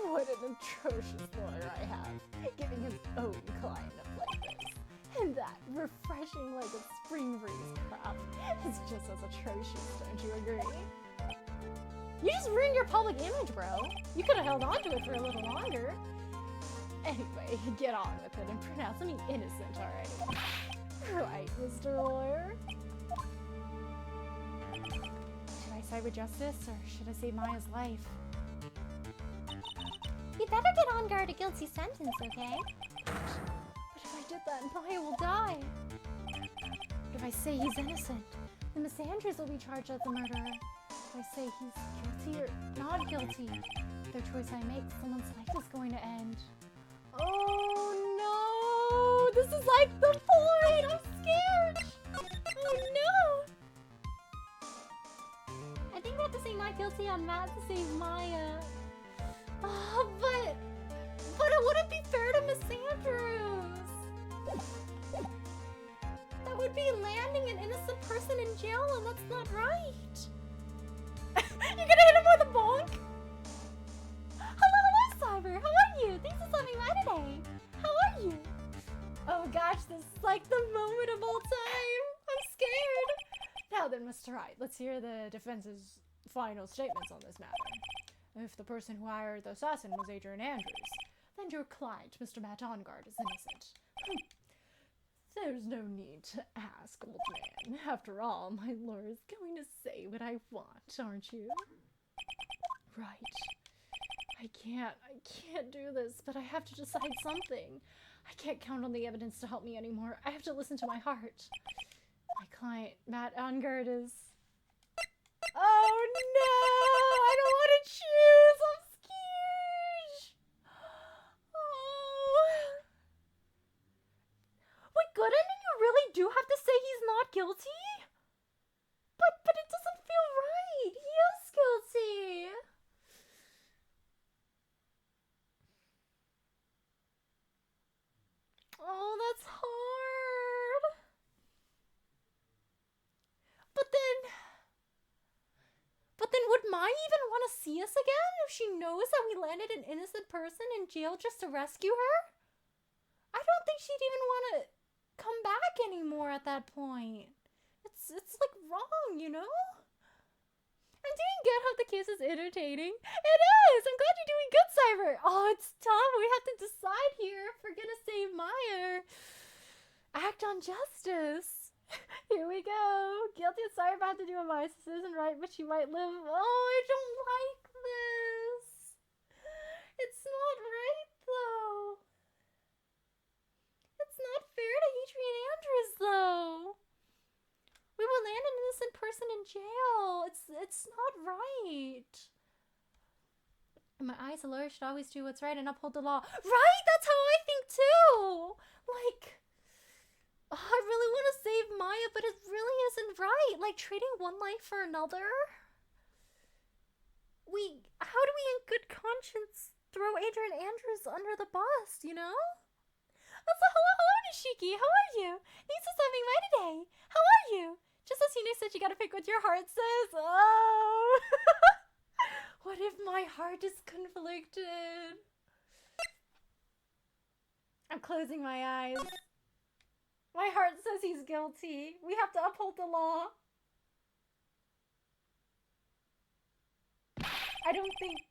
what an atrocious lawyer I have, giving his own client up like this. And that, refreshing like a spring breeze crap, is just as atrocious, don't you agree? You just ruined your public image, bro. You could have held on to it for a little longer. Anyway, get on with it and pronounce me innocent already. Right, Mr. Lawyer? Should I side with justice, or should I save Maya's life? You better get on guard a guilty sentence, okay? But if I did that, Maya will die. But if I say he's innocent, then Miss Andrews will be charged as the murderer. If I say he's guilty or not guilty, their choice I make, someone's life is going to end. Oh no! This is like the point! I'm scared! Oh no! I think we have to say not guilty on Matt to save Maya. Oh, but it wouldn't be fair to Miss Andrews. That That would be landing an innocent person in jail, and that's not right. You're gonna hit him with a bonk? Hello, Cyber. How are you? Thanks for stopping by today. How are you? Oh gosh, this is like the moment of all time. I'm scared. Now then, Mr. Wright, let's hear the defense's final statements on this matter. If the person who hired the assassin was Adrian Andrews, then your client, Mr. Matt Ongard, is innocent. There's no need to ask, old man. After all, my lawyer is going to say what I want, aren't you? Right. I can't do this, but I have to decide something. I can't count on the evidence to help me anymore. I have to listen to my heart. My client, Matt Ongard, is... Oh no! I don't want to choose! I'm scared! Oh... Wait, Gooden, you really do have to say he's not guilty? But it doesn't feel right! He is guilty! Oh, that's hard! But then would Mai even want to see us again if she knows that we landed an innocent person in jail just to rescue her? I don't think she'd even want to come back anymore at that point. It's like wrong, you know? And do you get how the case is entertaining? It is! I'm glad you're doing good, Cyber! Oh, it's tough. We have to decide here if we're gonna save Maya. Act on justice. Here we go. Guilty as sorry about to do a vice. This isn't right, but she might live. Oh, I don't like this. It's not right, though. It's not fair to Adrian Andrews, though. We will land an innocent person in jail. It's not right. In my eyes, a lawyer should always do what's right and uphold the law. Right? That's how I think, too. Like... I really want to save Maya, but it really isn't right. Like, trading one life for another? How do we in good conscience throw Adrian Andrews under the bus, you know? Also, hello, Nishiki. How are you? Thanks for stopping by today. How are you? Just as Hina said, you gotta pick what your heart says. Oh! What if my heart is conflicted? I'm closing my eyes. My heart says he's guilty. We have to uphold the law. I don't think...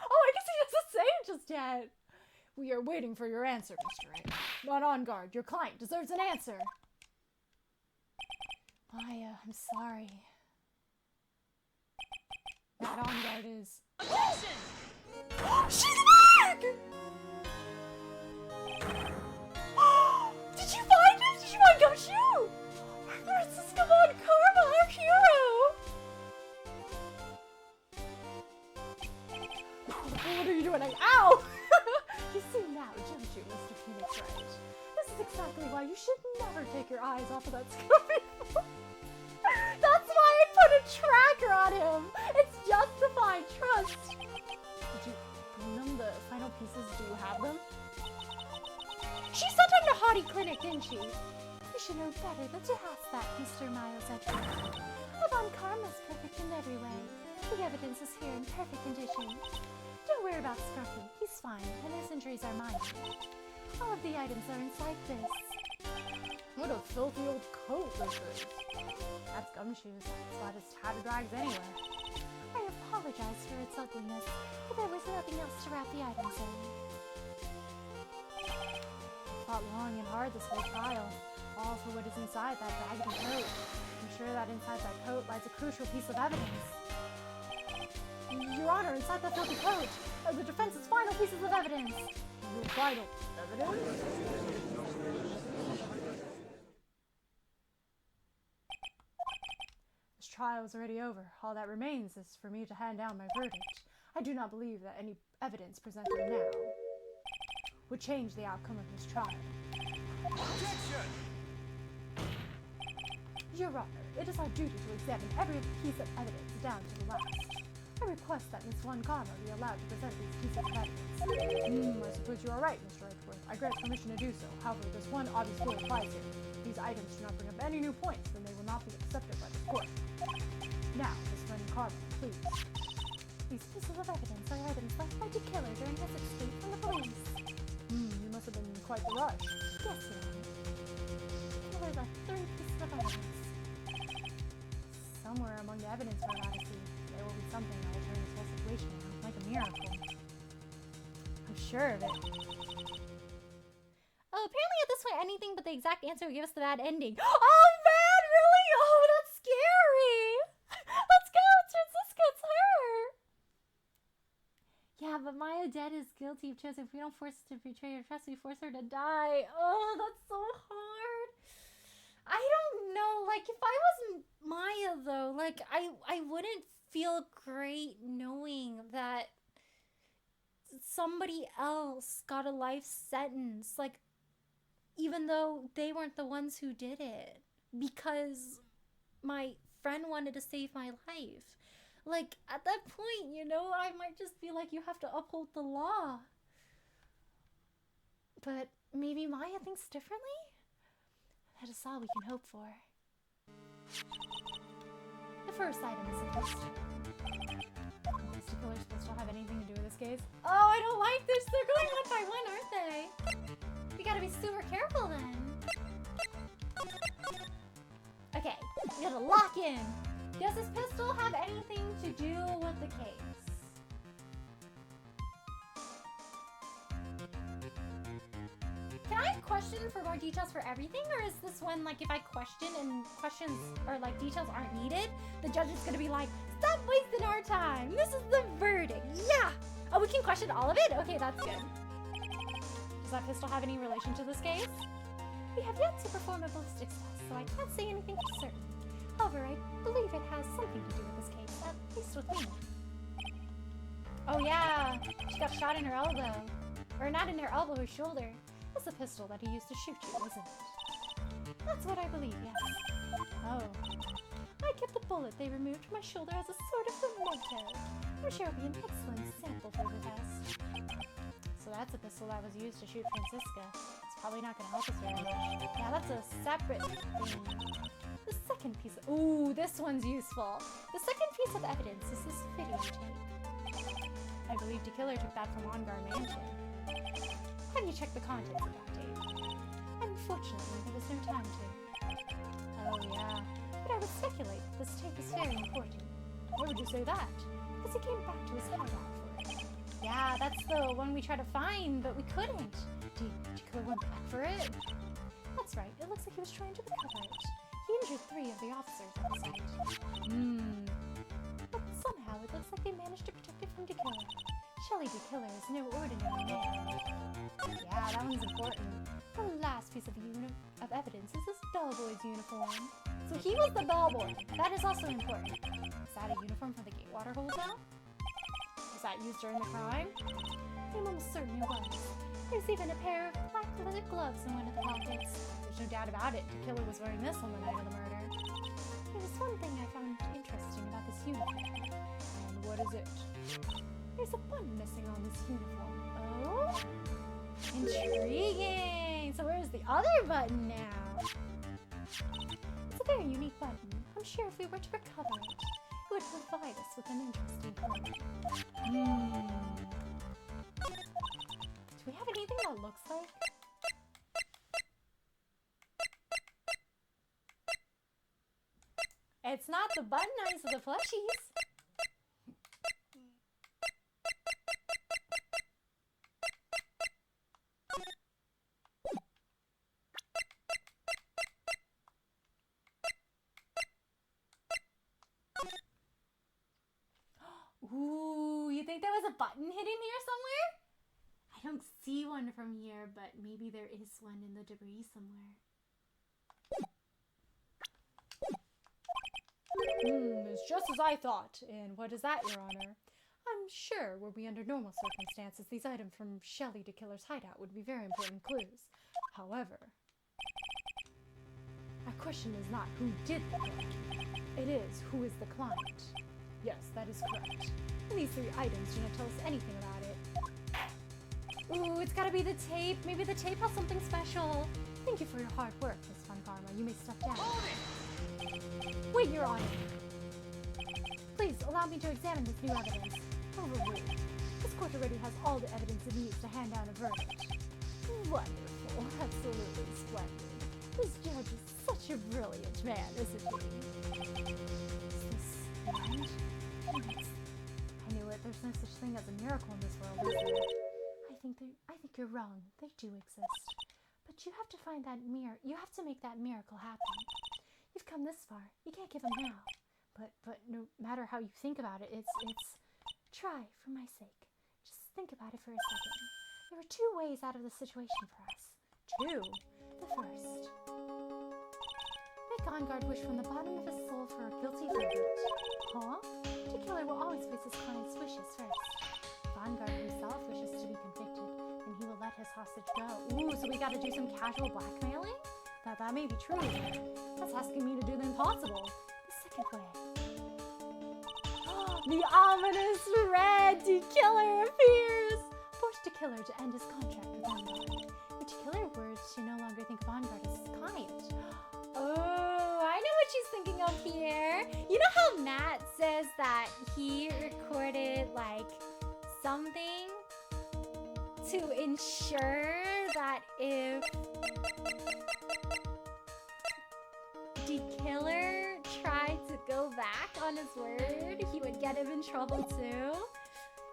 Oh, I guess he doesn't say it just yet. We are waiting for your answer, Mr. Wright. Not on guard. Your client deserves an answer. Maya, I'm sorry. Not on guard is... Attention! She's back! Did you find it? Did you find Gumshoe? Francisco Von Karma, our hero! What are you doing? Ow! You see now, don't you, Mr. Phoenix Wright? This is exactly why you should never take your eyes off of that Scooby. That's why I put a tracker on him! It's justified, trust! Did you bring them the final pieces? Do you have them? She sent him to Hottie Clinic, didn't she? You should know better than to ask that, Mr. Miles Edgeworth. Von Karma's perfect in every way. The evidence is here in perfect condition. Don't worry about Scruffy. He's fine, and his injuries are minor. All of the items are inside this. What a filthy old coat this is. That's Gumshoe's. It's not his tattered rags anywhere. I apologize for its ugliness, but there was nothing else to wrap the items in. Fought long and hard this whole trial, all for what is inside that raggedy coat. I'm sure that inside that coat lies a crucial piece of evidence. Your Honor, inside that filthy coat are the defense's final pieces of evidence. Your final evidence? This trial is already over. All that remains is for me to hand down my verdict. I do not believe that any evidence presented now would change the outcome of this trial. Objection! Your Honor, it is our duty to examine every piece of evidence down to the last. I request that Miss Von Karma be allowed to present these pieces of evidence. I suppose you are right, Mr. Edgeworth. I grant permission to do so. However, there's one obvious rule applies here. these items do not bring up any new points, then they will not be accepted by the court. Now, Miss Ren Carver, please. These pieces of evidence are items left by the killer during his escape from the police. You must have been quite the rush. Yes, Your Honor. The killer left 3 pieces of evidence. Somewhere among the evidence we're about to see, there will be something that will turn this whole situation around like a miracle. I'm sure of it. Oh, apparently at this point, anything but the exact answer would give us the bad ending. Oh, man, really? Oh, that's scary. Let's go, Francisca, it's her. Yeah, but Maya dead is guilty of trust. If we don't force her to betray her trust, we force her to die. Oh, that's so hard. I don't know. Like, if I was Maya, though, like, I wouldn't feel great knowing that somebody else got a life sentence. Like, even though they weren't the ones who did it. Because my friend wanted to save my life. Like, at that point, you know, I might just be like, you have to uphold the law. But maybe Maya thinks differently? That is all we can hope for. The first item is a pistol. Is the killer supposed to have anything to do with this case? Oh, I don't like this. They're going one by one, aren't they? We gotta be super careful then. Okay, we gotta lock in. Does this pistol have anything to do with the case? Can I question for more details for everything? Or is this one, like, if I question and questions or, like, details aren't needed, the judge is gonna be like, stop wasting our time. This is the verdict. Yeah. Oh, we can question all of it? Okay, that's good. Does that pistol have any relation to this case? We have yet to perform a ballistics test, so I can't say anything for certain. However, I believe it has something to do with this case, at least with me. Oh yeah, she got shot in her elbow. Or not in her elbow, her shoulder. That's the pistol that he used to shoot you, isn't it? That's what I believe, yes. Oh. I kept the bullet they removed from my shoulder as a sort of memento. I'm sure it'll be an excellent sample for the test. So that's a pistol that was used to shoot Francisca. It's probably not gonna help us very much. Yeah, that's a separate thing. The second piece of... Ooh, this one's useful. The second piece of evidence is this videotape. I believe the killer took that from Ongar Mansion. Have you checked the contents of that tape? Unfortunately, there was no time to. Oh yeah. But I would speculate this tape is very important. Why would you say that? Because he came back to his hideout for it. Yeah, that's the one we tried to find, but we couldn't. Did the killer went back for it? That's right. It looks like he was trying to recover it. He injured 3 of the officers at the site. But somehow it looks like they managed to protect it from the killer. Shelly the killer is no ordinary man. Yeah, that one's important. The last piece of evidence is this bellboy's uniform. So he was the bellboy. That is also important. Is that a uniform for the Gatewater Hotel? Was that used during the crime? I'm almost certain it was. There's even a pair of black leather gloves in one of the pockets. There's no doubt about it. The killer was wearing this on the night of the murder. There was one thing I found interesting about this uniform. And what is it? There's a button missing on this uniform. Oh? Intriguing! So where's the other button now? It's a very unique button. I'm sure if we were to recover it, it would provide us with an interesting clue. Do we have anything that looks like? It's not the button eyes of the plushies. Ooh, you think there was a button hidden here somewhere? I don't see one from here, but maybe there is one in the debris somewhere. It's just as I thought. And what is that, Your Honor? I'm sure, were we under normal circumstances, these items from Shelly the killer's hideout would be very important clues. However, our question is not who did the crime. It is who is the client. Yes, that is correct. And these 3 items do not tell us anything about it. Ooh, it's gotta be the tape. Maybe the tape has something special. Thank you for your hard work, Miss Von Karma. you may step down. Wait, Your Honor. Please, allow me to examine this new evidence. Overruled. This court already has all the evidence it needs to hand down a verdict. Wonderful. Absolutely splendid. This judge is such a brilliant man, isn't he? Is this the end? Phoenix. I knew it. There's no such thing as a miracle in this world, is there? I think you're wrong. They do exist. But you have to find that you have to make that miracle happen. You've come this far. You can't give them now. But no matter how you think about it, it's try for my sake. Just think about it for a second. There are two ways out of the situation for us. Two? The first. Make Vanguard wish from the bottom of his soul for a guilty verdict. Huh? The killer will always face his client's wishes first. Vanguard himself wishes to be convicted, and he will let his hostage go. Ooh, so we gotta do some casual blackmailing? That may be true. That's asking me to do the impossible. The second way. The ominous red killer appears! Forced the killer to end his contract with Vanguard. The killer were to no longer think Vanguard as his client. Oh, I know what she's thinking of here. You know how Matt says that he recorded, like, something to ensure that if the killer tried to go back on his word, he would get him in trouble too?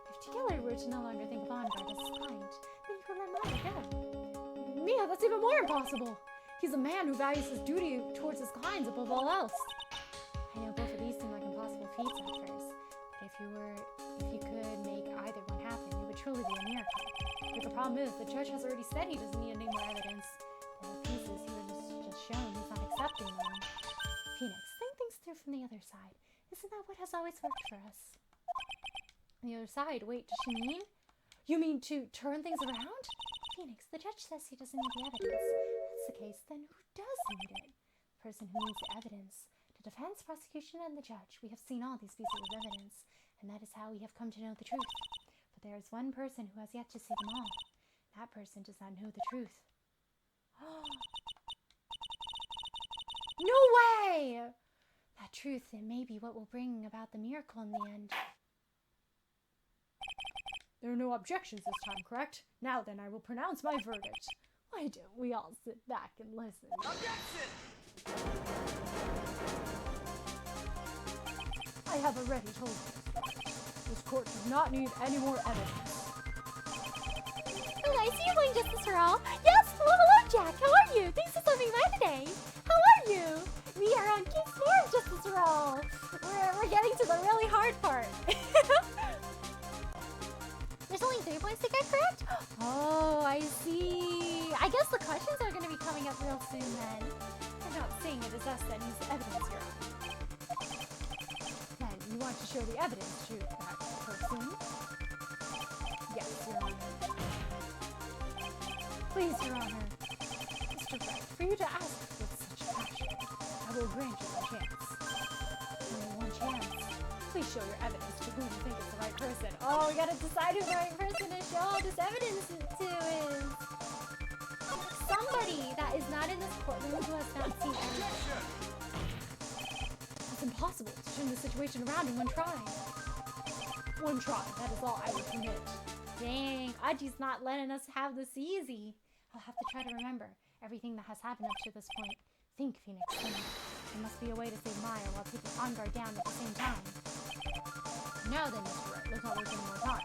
If the killer were to no longer think Vanguard as his client, then he would let Maya go. Mia, that's even more impossible! He's a man who values his duty towards his clients above all else. I know both of these seem like impossible feats at first, but if you could make either one happen, it would truly be a miracle. But the problem is, the judge has already said he doesn't need any more evidence. The pieces he was just shown, he's not accepting them. Phoenix, think things through from the other side. Isn't that what has always worked for us? The other side? Wait, does she mean? You mean to turn things around? Phoenix, the judge says he doesn't need the evidence. If that's the case, then who does need it? The person who needs the evidence. The defense, prosecution, and the judge. We have seen all these pieces of evidence, and that is how we have come to know the truth. But there is one person who has yet to see them all. That person does not know the truth. No way! That truth, it may be what will bring about the miracle in the end. There are no objections this time, correct? Now then, I will pronounce my verdict. Why don't we all sit back and listen? Objection! I have already told you. This court does not need any more evidence. Oh, I see you're playing Justice for All. Yes! Hello, Jack! How are you? Thanks for stopping by today. How are you? We are on Case 4 of Justice for All. We're getting to the really hard part. There's only 3 points to get correct? Oh, I see. I guess the questions are going to be coming up real soon then. You're not saying it is us that needs the evidence, Your Honor. Then you want to show the evidence to that person? Yes, Your Honor. Please, Your Honor. Mr. Wright, for you to ask with such passion, I will grant you a chance. Only one chance. Please show your evidence to who you think is the right person. Oh, we gotta decide who the right person to show all this evidence to is. Somebody that is not in this courtroom who has not seen evidence. It's impossible to turn the situation around in one try. One try, that is all I will permit. Dang, Aji's not letting us have this easy. I'll have to try to remember everything that has happened up to this point. Think, Phoenix, think. There must be a way to save Maya while keeping Vanguard down at the same time. Now then, Mr. Wright, let's not waste any more time.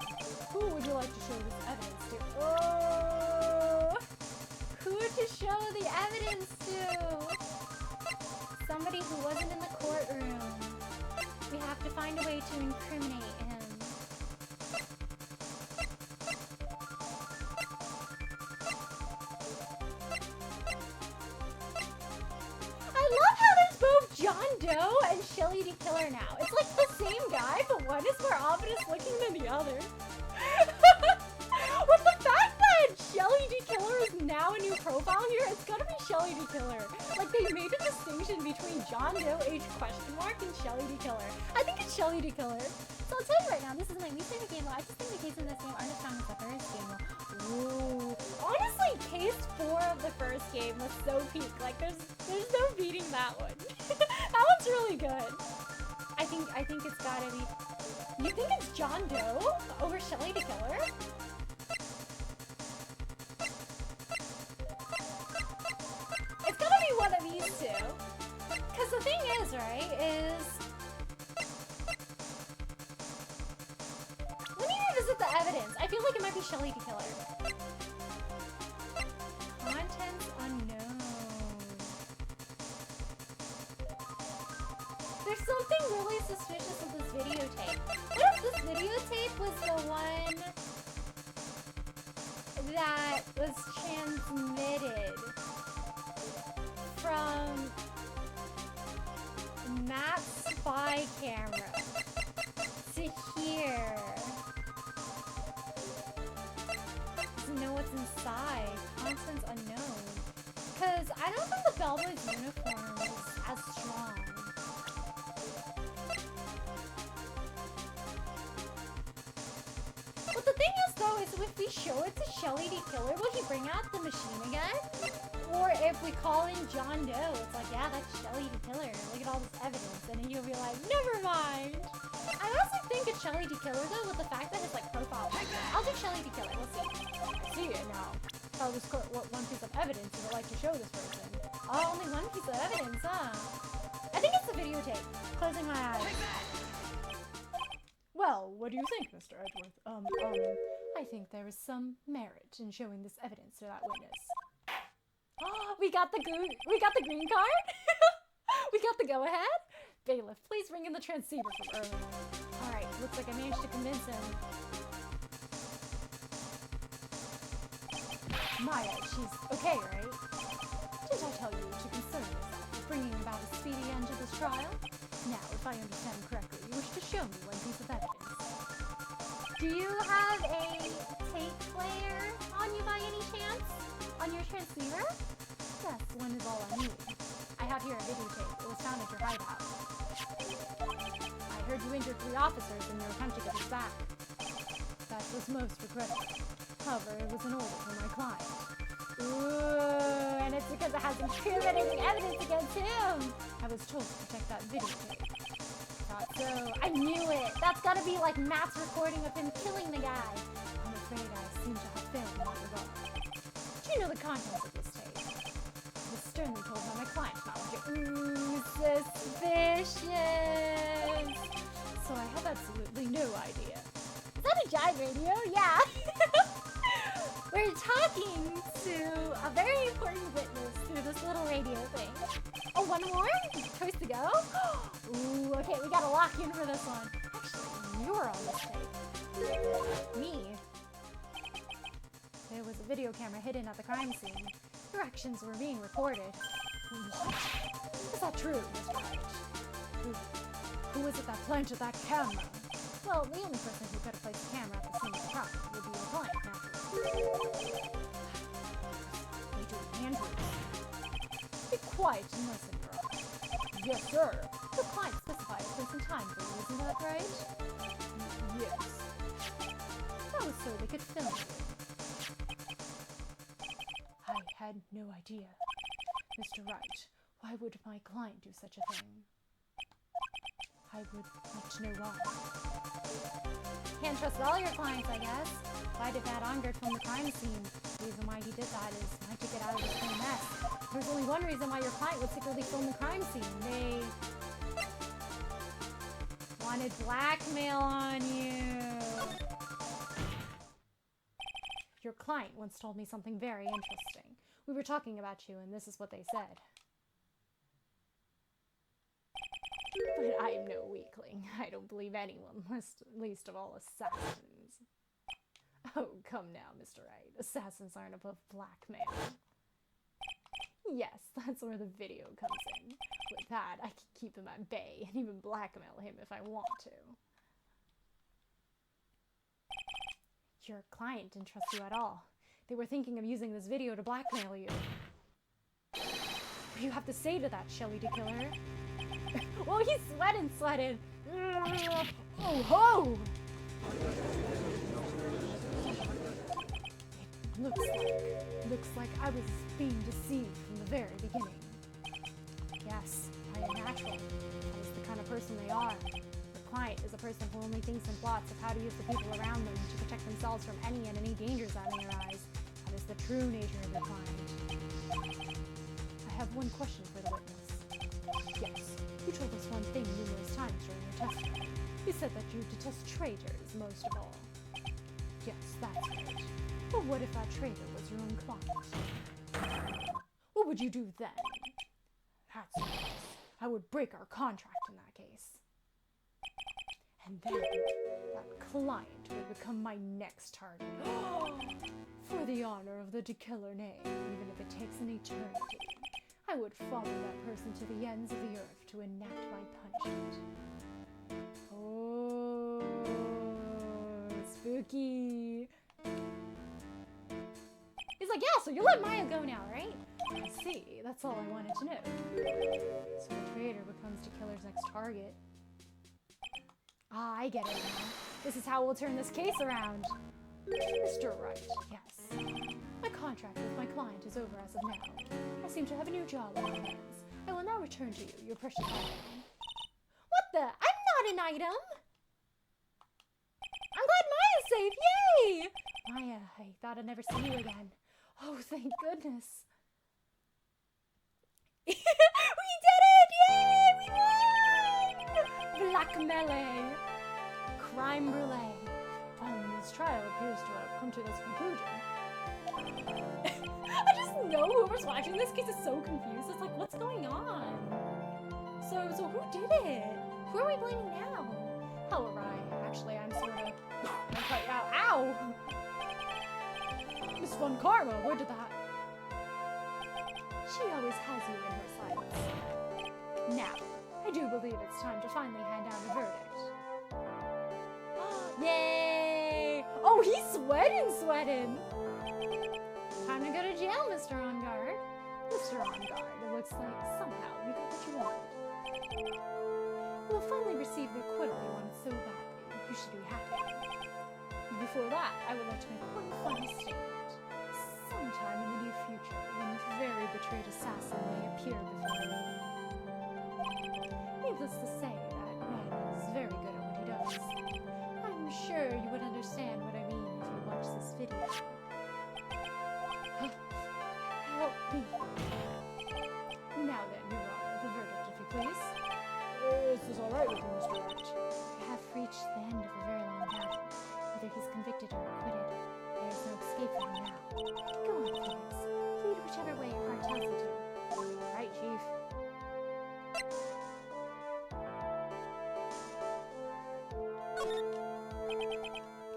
Who would you like to show this evidence to? Oh, who to show the evidence to? Somebody who wasn't in the courtroom. We have to find a way to incriminate him. John Doe and Shelly the Killer now. It's like the same guy, but one is more ominous looking than the other. With the fact that Shelly the Killer is now a new profile here, it's gotta be Shelly the Killer. Like, they made a distinction between John Doe H question mark and Shelly the Killer. I think it's Shelly the Killer. So I'll tell you right now, this is my least favorite game. I just think the cases in this game aren't as strong as the first game. Ooh. Honestly, case 4 of the first game was so peak. Like, there's no beating that one. That one's really good. I think it's gotta be. You think it's John Doe over Shelly the Killer? It's gotta be one of these two. Cause the thing is, right, is let me revisit the evidence. I feel like it might be Shelly the Killer. Contents unknown. There's something really suspicious with this videotape. What if this videotape was the one that was transmitted from Matt's spy camera to here? Doesn't know what's inside. Contents unknown. Because I don't think the Bellboy's uniform is as strong. But the thing is, though, is if we show it to Shelly the Killer, will he bring out the machine again? Or if we call in John Doe, it's like, yeah, that's Shelly the Killer. Look at all this evidence. And then he'll be like, never mind. I also think it's Shelly the Killer, though, with the fact that his, like, profile. I'll do Shelly the Killer. Let's see. I see it now. Oh, this one piece of evidence you would like to show this person. Oh, only one piece of evidence, huh? I think it's the videotape. Closing my eyes. Well, what do you think, Mr. Edgeworth? I think there is some merit in showing this evidence to that witness. Oh, we got the green card? We got the go-ahead? Bailiff, please bring in the transceiver from earlier. Alright, looks like I managed to convince him. Maya, she's okay, right? Didn't I tell you to concern yourself with bringing about a speedy end to this trial? Now, if I understand correctly, you wish to show me one piece of evidence. Do you have a tape player on you by any chance? On your transceiver? Yes, one is all I need. I have here a videotape. It was found at your hideout. I heard you injured 3 officers in your attempt to get us back. That was most regrettable. However, it was an order from my client. Ooh, and it's because it has incriminating evidence against him. I was told to protect that videotape. Thought so. I knew it. That's gotta be like Matt's recording of him killing the guy. I'm afraid I seem to have failed in that regard. Do you know the contents of this tape? I was sternly told by my client not to get. Ooh, suspicious. So I have absolutely no idea. Is that a jive radio? Yeah. We're talking to a very important witness through this little radio thing. Oh, one more? Choice to go? Ooh, okay, we gotta lock in for this one. Actually, you're on this tape. Me? There was a video camera hidden at the crime scene. Your actions were being recorded. What? Is that true, Mr. Wright? Who is it that planted that camera? Well, the only person who could have placed the camera at the scene of the crime would be your client, naturally. Agent Andrews. Be quiet and listen, Your Honor. Yes, sir. The client specified a place and time for you, isn't that right? Yes. That was so they could film you. I had no idea. Mr. Wright, why would my client do such a thing? I would like to know why. Can't trust all your clients, I guess. Why did Matt Ongert film the crime scene? The reason why he did that is not to get out of this whole mess. There's only one reason why your client would secretly film the crime scene. They wanted blackmail on you. Your client once told me something very interesting. We were talking about you, and this is what they said. But I am no weakling. I don't believe anyone, least of all assassins. Oh, come now, Mr. Wright. Assassins aren't above blackmail. Yes, that's where the video comes in. With that, I can keep him at bay and even blackmail him if I want to. Your client didn't trust you at all. They were thinking of using this video to blackmail you. What do you have to say to that, Shelly the Killer? Well, he's sweating. Oh ho! Looks like I was being deceived from the very beginning. Yes, I am natural. That is the kind of person they are. The client is a person who only thinks and plots of how to use the people around them to protect themselves from any and any dangers that may arise. That is the true nature of the client. I have one question for the witness. Yes, you told us one thing numerous times during your testimony. You said that you detest traitors most of all. Yes, that's right. But what if that traitor was your own client? What would you do then? That's right. I would break our contract in that case. And then, that client would become my next target. For the honor of the killer name, even if it takes an eternity, I would follow that person to the ends of the earth to enact my punishment. Oh, spooky. He's like, yeah, so you let Maya go now, right? I see, that's all I wanted to know. So the traitor becomes the killer's next target. Ah, I get it now. This is how we'll turn this case around. Mr. Wright, yes. My contract with my client is over as of now. I seem to have a new job on my hands. I will now return to you your precious item. What the? I'm not an item! I'm glad Maya's safe! Yay! Maya, I thought I'd never see you again. Oh, thank goodness. We did it! Yay! We won! Black melee. Crime brulee. This trial appears to have come to this conclusion. I just know whoever's watching this case is so confused. It's like, what's going on? So who did it? Who are we blaming now? How will I? Actually, I'm sort of... I'm quite out. Ow! Miss Von Karma, where did that... She always has you in her sights. Now, I do believe it's time to finally hand down the verdict. Yay! Oh, he's sweating! Time to go to jail, Mr. On Guard. Mr. On Guard, it looks like somehow you got what you wanted. You'll finally receive the acquittal you wanted so badly. You should be happy. Before that, I would like to make one final statement. Sometime in the near future, when a very betrayed assassin may appear before you. Needless to say, that man is very good at what he does. I'm sure you would understand what I mean if you watch this video. Help me. Now then, Your Honor, the verdict, if you please. Is this alright with you, Mr. Wright? We have reached the end of a very long battle. Whether he's convicted or acquitted, there is no escape for him now. Go on, please. Plead whichever way your heart tells you to. Right, Chief.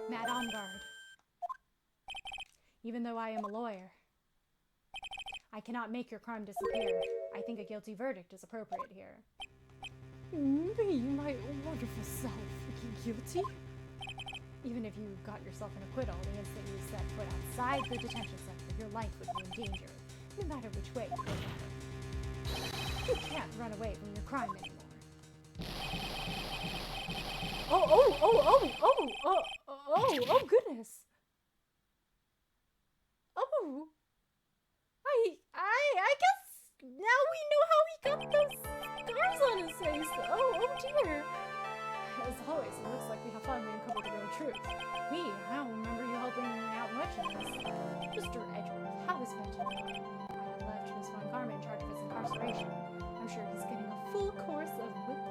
Matt On Guard. Even though I am a lawyer, I cannot make your crime disappear. I think a guilty verdict is appropriate here. Me, my wonderful self, guilty? Even if you got yourself an acquittal the instant you set foot outside the detention center, your life would be in danger, no matter which way you look at it. You can't run away from your crime anymore. Oh, goodness. Oh. I guess now we know how he got those scars on his face. Oh dear. As always, it looks like we have finally uncovered the real truth. I don't remember you helping out much in this. Mr. Edgeworth, how is Benton? I have left Miss Von Karma in charge of his incarceration. I'm sure he's getting a full course of whip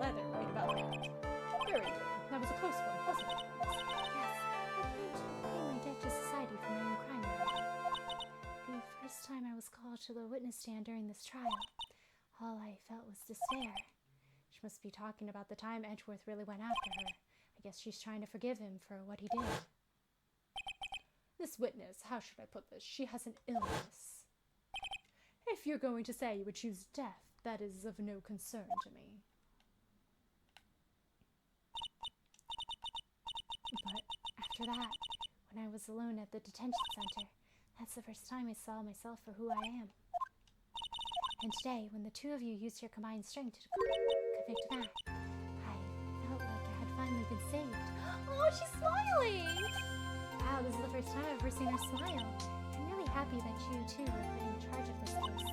leather right about now. Very good. That was a close one, wasn't it? Yes, I plan to pay my debt to society for my own crime. The first time I was called to the witness stand during this trial, all I felt was despair. She must be talking about the time Edgeworth really went after her. I guess she's trying to forgive him for what he did. This witness, how should I put this? She has an illness. If you're going to say you would choose death, that is of no concern to me. But after that, when I was alone at the detention center, that's the first time I saw myself for who I am. And today, when the two of you used your combined strength to convict Matt, I felt like I had finally been saved. Oh, she's smiling! Wow, this is the first time I've ever seen her smile. I'm really happy that you, too, were put in charge of this case.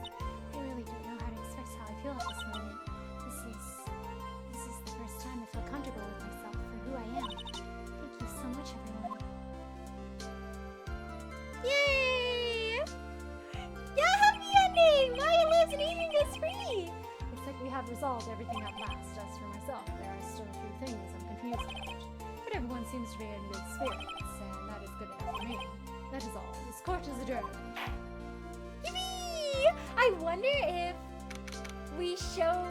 I really don't know how to express how I feel at this moment. This is the first time I feel comfortable with myself for who I am. Thank you so much, everyone. Yay! Yeah, happy ending! Maya lives and Amy is free! Looks like we have resolved everything at last. As for myself, there are still a few things I'm confused about. But everyone seems to be in good spirits, and that is good enough for me. That is all. This court is adjourned. Yippee! I wonder if we show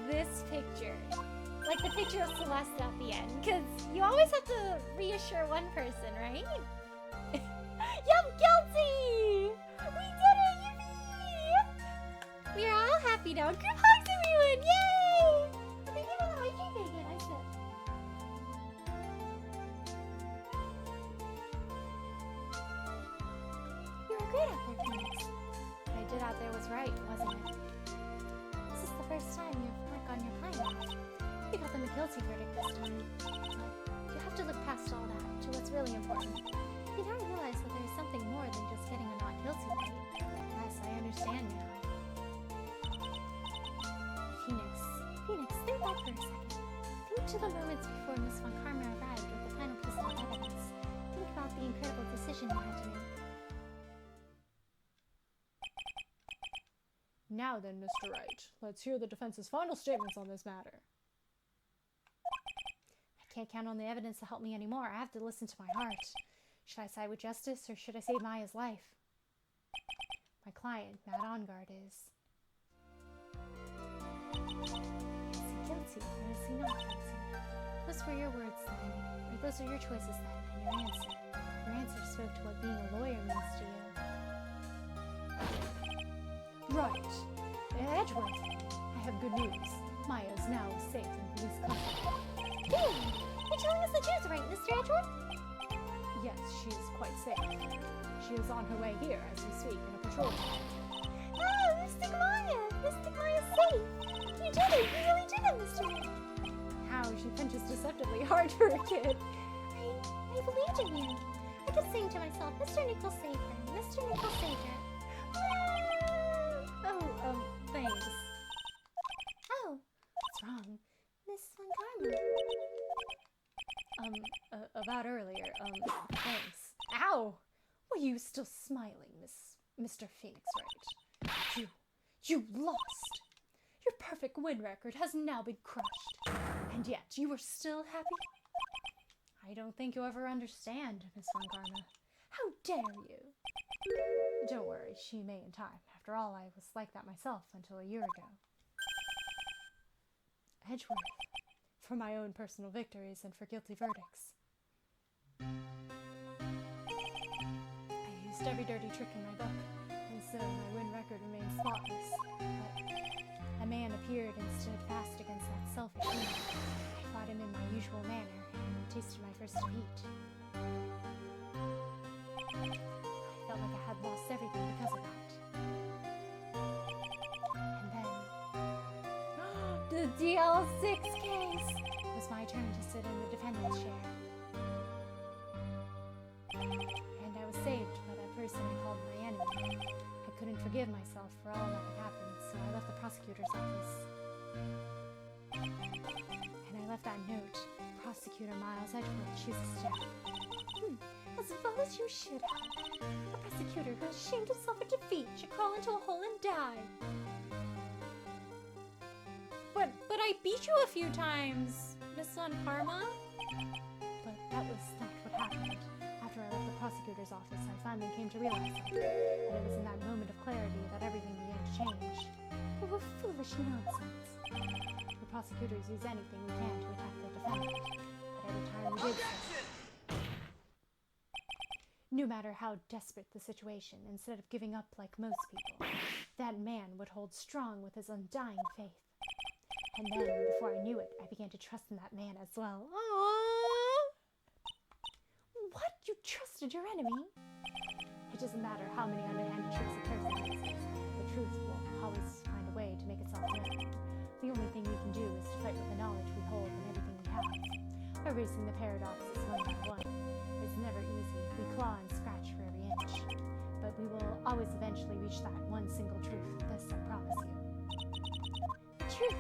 this picture. Like the picture of Celeste at the end. Because you always have to reassure one person, right? Yup, guilty! We did it! Yippee! We are all happy now. Group hugs, everyone! Yay! Thank you for the hygiene bacon. I said. You were great out there, Phoenix. What I did out there was right, wasn't it? This is the first time you've not gone your pine off. You got them a guilty verdict this time. But you have to look past all that to what's really important. You now realize that there's something more than just getting a not guilty plea. Yes, I understand now. Phoenix, think back for a second. Think to the moments before Miss Von Karma arrived with the final piece of evidence. Think about the incredible decision you had to make. Now then, Mr. Wright, let's hear the defense's final statements on this matter. I can't count on the evidence to help me anymore. I have to listen to my heart. Should I side with justice, or should I save Maya's life? My client, Matt Ongard, is he guilty, or is he not guilty? Those were your words then, or those are your choices then, and your answer. Your answer spoke to what being a lawyer means to you. Right. Edgeworth, I have good news. Maya is now safe in police custody. Boom! You're telling us the truth, right, Mr. Edgeworth? Yes, she is quite safe. She is on her way here as we speak in a patrol car. Oh, Mystic Maya! Mystic Maya's safe! You did it! You really did it, Mr. Nick! How she pinches deceptively hard for a kid. I believed in you. I kept saying to myself, Mr. Nick will save her. Mr. Nick will save her. Oh, thanks. Oh, What's wrong? Miss Von Karma. About earlier, thanks. Ow! Were you still smiling, Mr. Phoenix Wright? You lost! Your perfect win record has now been crushed. And yet, you are still happy? I don't think you'll ever understand, Miss Von Karma. How dare you? Don't worry, she may in time. After all, I was like that myself until a year ago. Edgeworth, for my own personal victories and for guilty verdicts. I used every dirty trick in my book, and so my win record remains spotless. But a man appeared and stood fast against that selfish woman. I fought him in my usual manner, and tasted my first defeat. I felt like I had lost everything because of that. And then The DL6 case! it was my turn to sit in the defendant's chair. And I was saved by that person I called my enemy. I couldn't forgive myself for all that had happened, so I left the prosecutor's office. And I left that note. Prosecutor Miles Edgeworth chooses death. As well as you should have. A prosecutor who has shamed himself at defeat should crawl into a hole and die. But I beat you a few times, Miss Von Karma. But that was not what happened. After I left the prosecutor's office, I finally came to realize it. And it was in that moment of clarity that everything began to change. What foolish nonsense. The prosecutors use anything we can to attack the defendant. But every time we did so, no matter how desperate the situation, instead of giving up like most people, that man would hold strong with his undying faith. And then, before I knew it, I began to trust in that man as well. Aww. What? You trusted your enemy? It doesn't matter how many underhanded tricks a person uses. The truth will always find a way to make itself known. The only thing we can do is to fight with the knowledge we hold in everything we have. Erasing the paradoxes one by one. It's never easy. We claw and scratch for every inch. But we will always eventually reach that one single truth. This I promise you. Truth.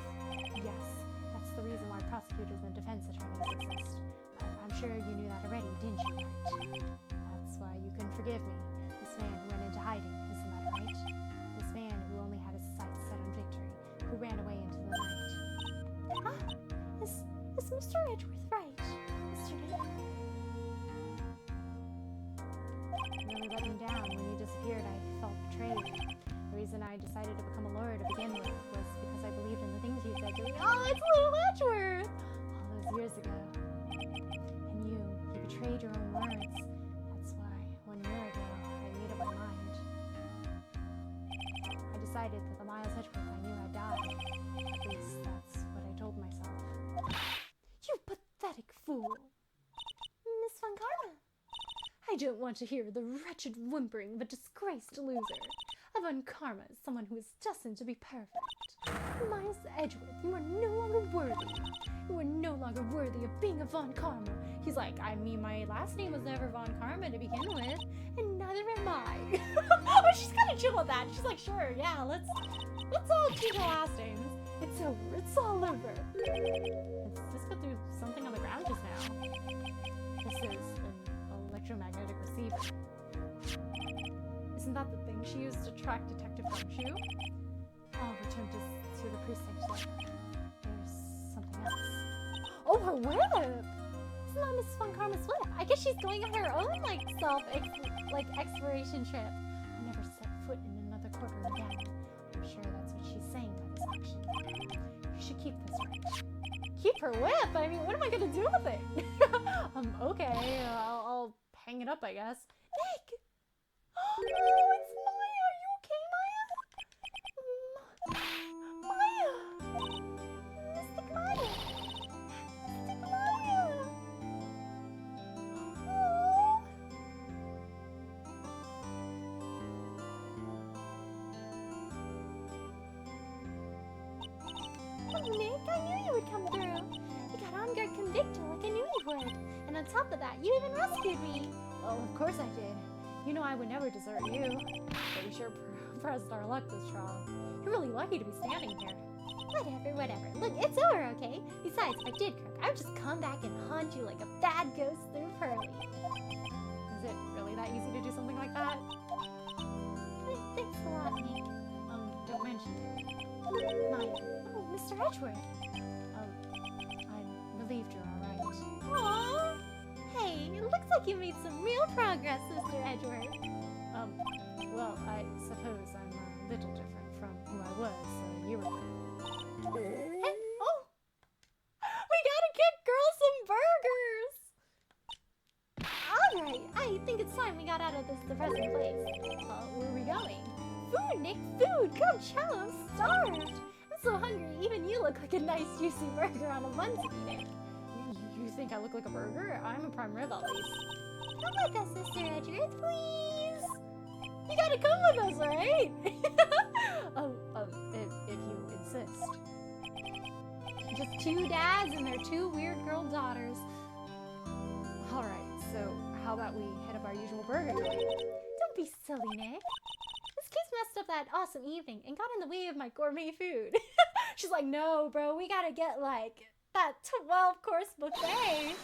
Yes, that's the reason why prosecutors and defense attorneys exist. I'm sure you knew that already, didn't you, right? That's why you couldn't forgive me. This man who went into hiding, isn't that right? This man who only had his sights set on victory, who ran away into the night. Is Mr. Edgeworth right, Mr. Nick? You really let me down. When you disappeared, I felt betrayed. The reason I decided to become a lawyer to begin with was because I believed in the things you said to me. Oh, it's little Edgeworth! All those years ago. And you betrayed your own words. That's why, 1 year ago, I made up my mind. I decided that the Miles Edgeworth I knew had died. At least, that's what I told myself. You pathetic fool! Miss Von Karma! I don't want to hear the wretched whimpering of a disgraced loser. A Von Karma is someone who is destined to be perfect. Miles Edgeworth, you are no longer worthy. You are no longer worthy of being a Von Karma. He's like, I mean, my last name was never Von Karma to begin with, and neither am I. Oh, she's kind of chill with that. She's like, sure, yeah, let's all change our last names. It's over. It's all over. Let's just go through something on the ground just now. This is an electromagnetic receiver. Isn't that the thing she used to track Detective Gumshoe? I'll return to the precinct later. There's something else. Oh, her whip! It's not Miss Von Karma's whip. I guess she's going on her own, exploration trip. I'll never set foot in another courtroom again. I'm sure that's what she's saying by this action. You should keep this right. Keep her whip? I mean, what am I gonna do with it? Okay, I'll hang it up, I guess. Nick! Oh, it's Maya! Are you okay, Maya? Maya! Mystic Maya! Mystic Maya! Oh. Oh, Nick, I knew you would come through. You got on guard convicted like I knew you would. And on top of that, you even rescued me. Oh, of course I did. You know I would never desert you. But we sure pressed our luck this trial. You're really lucky to be standing here. Whatever. Look, it's over, okay? Besides, if I did croak, I would just come back and haunt you like a bad ghost through Pearly. Is it really that easy to do something like that? Thanks a lot, Nick. Don't mention it. Maya. Oh, Mr. Edgeworth. I'm relieved you're alright. Aww. Hey, it looks like you made some real progress, Mr. Edgeworth. Well, I suppose I'm a little different from who I was a year ago. Hey, oh! We gotta get girls some burgers! Alright, I think it's time we got out of this depressing place. Where are we going? Food, Nick, food! Come chow, I'm starved! I'm so hungry, even you look like a nice juicy burger on a bun to me, Nick. You think I look like a burger? I'm a prime rib at least. Come with us, Mr. Edgeworth, please! You gotta come with us, alright? If you insist. Just two dads and their two weird girl daughters. Alright, so how about we hit up our usual burger joint? Don't be silly, Nick. This kid's messed up that awesome evening and got in the way of my gourmet food. She's like, no, bro, we gotta get like that 12-course buffet.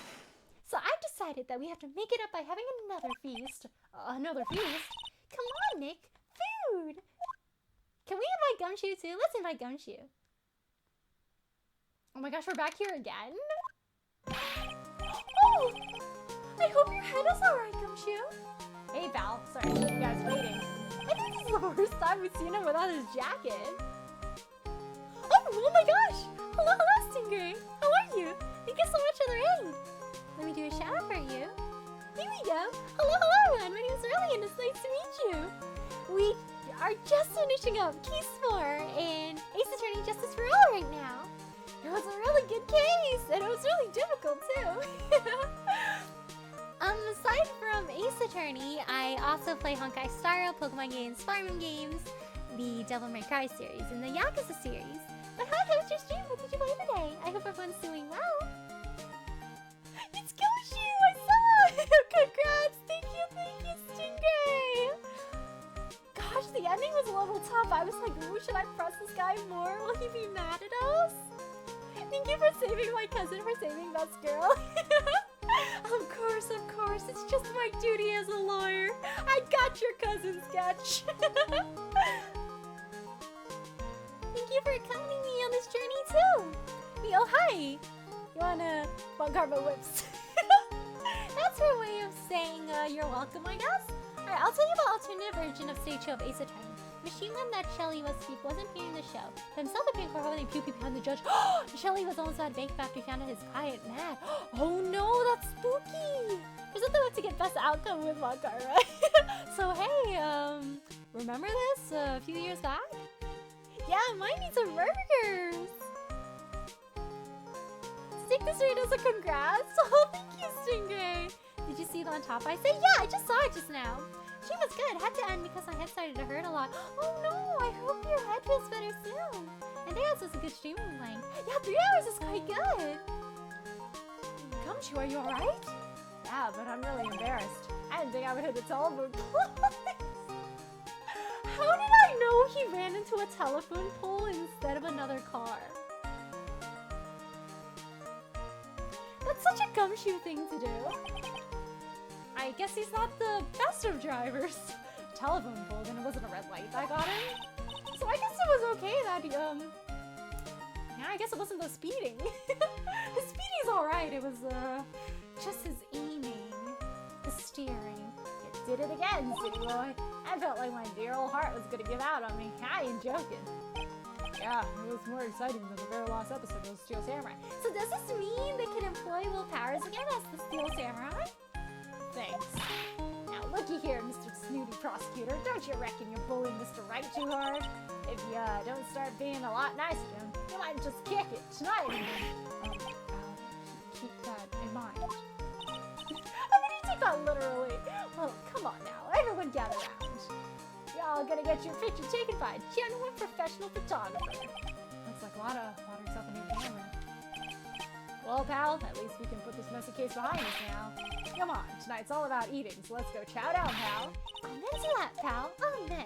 So I've decided that we have to make it up by having another feast. Another feast? Come on, Nick. Food. Can we invite Gumshoe too? Let's invite Gumshoe. Oh my gosh, we're back here again? Oh! I hope your head is alright, Gumshoe. Hey, Val. Sorry to keep you guys waiting. I think this is the first time we've seen him without his jacket. Oh my gosh! Hello, Stingray! How are you? Thank you so much for the raid! Let me do a shout out for you. Here we go! Hello everyone! My name is Riley and it's nice to meet you! We are just finishing up Case 4 and Ace Attorney Justice for All right now. It was a really good case and it was really difficult too. Aside from Ace Attorney, I also play Honkai Star Rail, Pokemon games, farming games, the Devil May Cry series, and the Yakuza series. But hi, how was your stream? What did you play today? I hope everyone's doing well. 5 more? Will he be mad at us? Thank you for saving my cousin, for saving Best Girl. Of course, it's just my duty as a lawyer. I got your cousin sketch. Thank you for accompanying me on this journey too. Oh, hi. You wanna Karma whips? That's her way of saying you're welcome, I guess. Alright, I'll tell you about alternate version of stage 2 of Ace Attorney. Machine Gun that Shelly was speak wasn't hearing the show. Himself appearing for holding pew pew behind the judge. Shelly was almost at bake after he found out his client mad. Oh no, that's spooky. There's nothing left to get best outcome with Makara. So hey, remember this a few years back? Yeah, mine needs some burgers. Stick this right as a congrats. Oh, thank you, Stingray. Did you see it on top? I said, yeah, I just saw it just now. She was good. Had to end because my head started to hurt a lot. Oh no, I hope your head feels better soon. And 3 hours was a good streaming length. Yeah, 3 hours is quite good. Gumshoe, are you alright? Yeah, but I'm really embarrassed. I didn't think I would hit the telephone pole. How did I know he ran into a telephone pole instead of another car? That's such a Gumshoe thing to do. I guess he's not the best of drivers. Telephone pole, and it wasn't a red light that got him. So I guess it was okay that he, yeah, I guess it wasn't the speeding. His speeding's alright, it was, just his aiming. The steering. It did it again, City Boy. I felt like my dear old heart was gonna give out on me. I ain't joking. Yeah, it was more exciting than the very last episode of Steel Samurai. So does this mean they can employ Will Powers again as the Steel Samurai? Thanks. Now looky here, Mr. Snooty Prosecutor. Don't you reckon you're bullying Mr. Right too hard? If you don't start being a lot nicer to him, you might just kick it tonight even. Keep that in mind. I mean, you take that literally. Well, come on now. Everyone gather round. Y'all gonna get your picture taken by a genuine professional photographer. Looks like a lot of water's up in your camera. Well, pal, at least we can put this messy case behind us now. Come on, tonight's all about eating, so let's go chow down, pal. Amen to that, pal. Amen.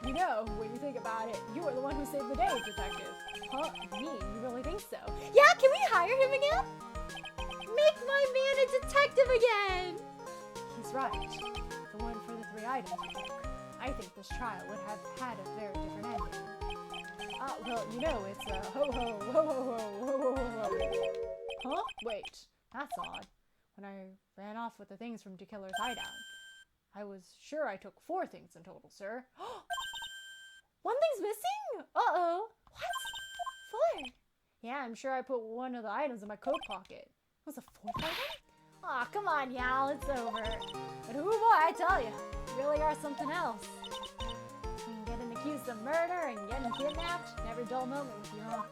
You know, when you think about it, you were the one who saved the day, detective. Huh? Me? You really think so? Yeah, can we hire him again? Make my man a detective again! He's right. The one for the 3 items you took. I think this trial would have had a very different ending. Well, you know, it's ho ho, whoa, whoa, whoa, whoa, whoa, whoa. Huh? Wait, that's odd. When I ran off with the things from To Killer's hideout, I was sure I took 4 things in total, sir. 1 thing's missing? Uh-oh. What? 4? Yeah, I'm sure I put one of the items in my coat pocket. Was a 4th item? Aw, come on, Yal, it's over. But ooh boy, I tell you, you really are something else. Between getting accused of murder and getting kidnapped, never a dull moment with you, huh?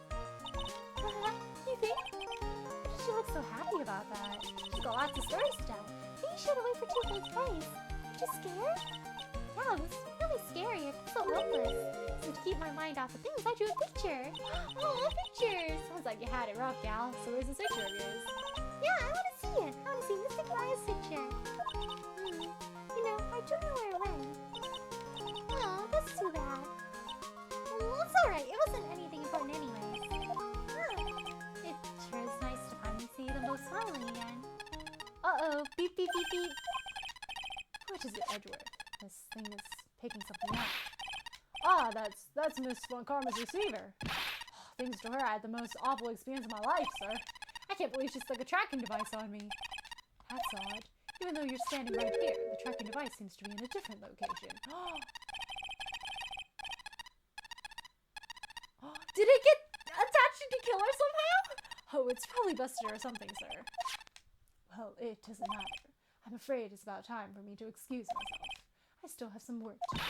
You think? Why did she look so happy about that? She's got lots of stories to tell. Maybe you should wait for 2 days' place. Aren't you scared? Yeah, it was really scary. I felt so helpless. So to keep my mind off of things, I drew a picture. Oh, a picture! Sounds like you had it rough, gal. So where's the picture of yours? Yeah, I want to see it. I want to see Mr. Maya's picture. You know, I don't know where it went. Oh, that's too bad. Well, it's alright. It wasn't anything important anyways. It sure is nice to finally see them both smiling again. Uh-oh. Beep, beep, beep, beep. Which is it, Edgeworth? This thing is picking something up. Ah, that's Miss Von Karma's receiver. Thanks to her, I had the most awful experience of my life, sir. I can't believe she stuck a tracking device on me. That's odd. Even though you're standing right here, the tracking device seems to be in a different location. Did it get attached to Killer somehow? Oh, it's probably busted or something, sir. Well, it doesn't matter. I'm afraid it's about time for me to excuse myself. I still have some work to do.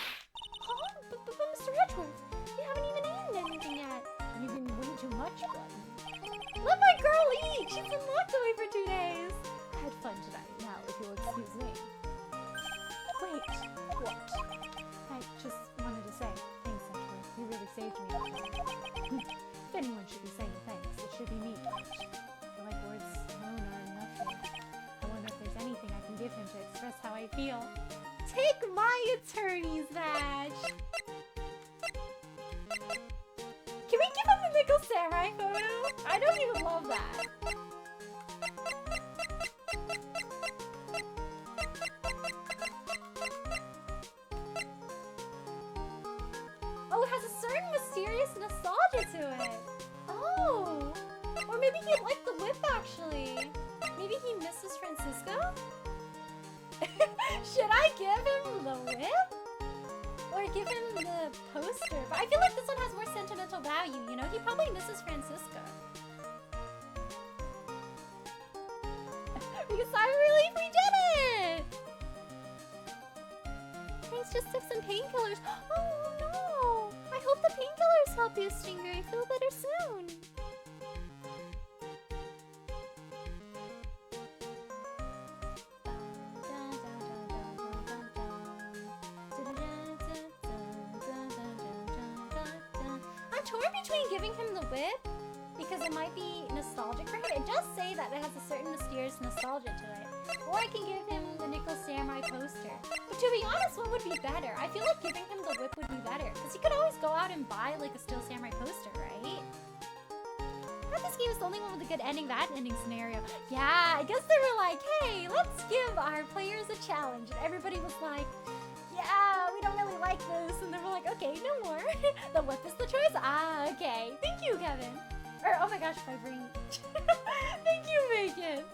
But Mr. Edgeworth, you haven't even eaten anything yet. You've eaten way too much, buddy. Let my girl eat! She's been locked away for 2 days. I had fun tonight, now if you'll excuse me. Wait, what? I just wanted to say, thanks, Edgeworth. You really saved me out there. If anyone should be saying thanks, it should be me. I feel like words alone aren't enough here. I wonder if there's anything I can give him to express how I feel. Take my attorney's badge! samurai photo? I don't even love that. Oh, it has a certain mysterious nostalgia to it. Oh, or maybe he liked the whip actually. Maybe he misses Francisco? Should I give him the whip? Or give him the poster? But I feel like this one has more sentimental value, you know? He probably misses Francisco. Because I relief we did it! Thanks, just took some painkillers. Oh no! I hope the painkillers help you, Stingray. Feel better soon. I'm torn between giving him the whip because it might be nostalgic for him. It does say that it has a certain mysterious nostalgia to it. Or I can give him the Nickel Samurai poster. But to be honest, what would be better? I feel like giving him the whip would be better. Because he could always go out and buy like a Steel Samurai poster, right? I thought this game is the only one with a good ending, that ending scenario. Yeah, I guess they were like, hey, let's give our players a challenge. And everybody was like, yeah, we don't really like this. And they were like, okay, no more. The whip is the choice? Ah, okay. Thank you, Kevin. Or, oh my gosh, if I bring... Thank you, Megan.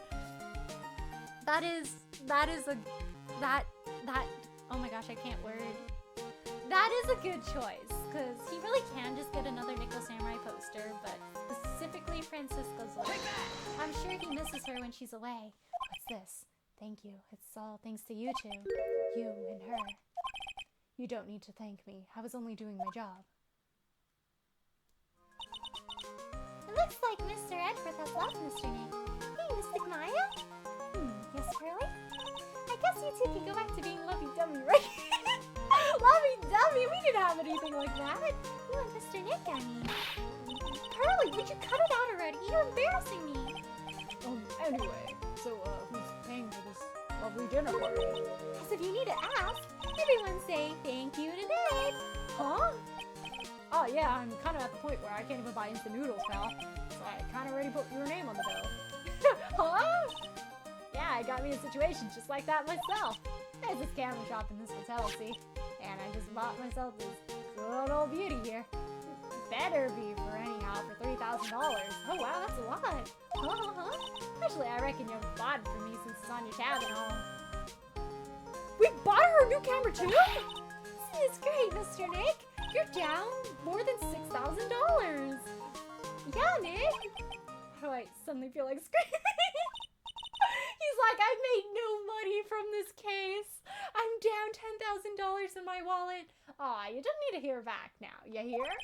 Oh my gosh, I can't word. That is a good choice, because he really can just get another Nickel Samurai poster, but specifically Francisco's one. I'm sure he misses her when she's away. What's this? Thank you. It's all thanks to you two. You and her. You don't need to thank me. I was only doing my job. It looks like Mr. Edgeworth has left, Mr. Nick. Hey, Mystic Maya? Yes, Curly? I guess you two can go back to being lovey-dovey, right? Lovey-dovey? We didn't have anything like that. You and Mr. Nick, I mean. Curly, would you cut it out already? You're embarrassing me. Anyway, so, who's paying for this lovely dinner party? As if you need to ask, everyone say thank you to Dad. Huh? Oh yeah, I'm kind of at the point where I can't even buy instant noodles, pal. So I kind of already put your name on the bill. Huh? Yeah, it got me in situations just like that myself. There's this camera shop in this hotel, see? And I just bought myself this good old beauty here. Better be for anyhow for $3,000. Oh wow, that's a lot. Actually, I reckon you bought it for me since it's on your tab and all. We bought her a new camera too? This is great, Mr. Nick. You're down more than $6,000. Yeah, Nick. How do I suddenly feel like screaming? He's like, I made no money from this case. I'm down $10,000 in my wallet. Aw, you don't need to hear back now. You hear?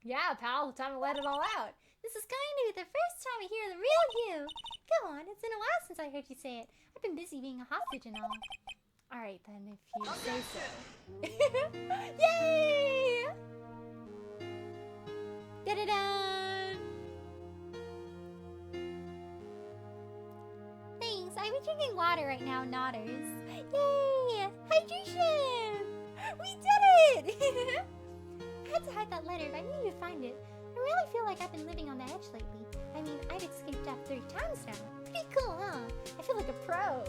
Yeah, pal, time to let it all out. This is going to be the first time I hear the real you. Go on, it's been a while since I heard you say it. I've been busy being a hostage and all. Alright then, if you say so. Yay! Da-da-da! Thanks, I'm drinking water right now, Nodders. Yay! Hydration! We did it! I had to hide that letter, but I knew you'd find it. I really feel like I've been living on the edge lately. I mean, I've escaped death 3 times now. Pretty cool, huh? I feel like a pro.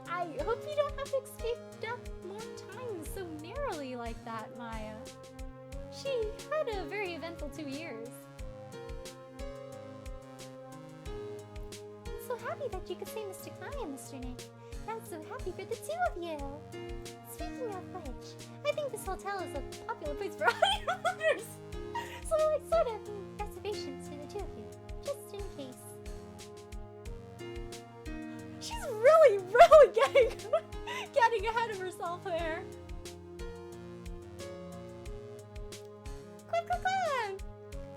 I hope you don't have to escape death more times so narrowly like that, Maya. She had a very eventful 2 years. I'm so happy that you could say Mr. Maya, Mr. Nick. I'm so happy for the 2 of you. Speaking of which, I think this hotel is a popular place for honeymooners. So I sort of need reservations for the 2 of you, just in case. She's really getting ahead of herself there. Quick, quick, quick!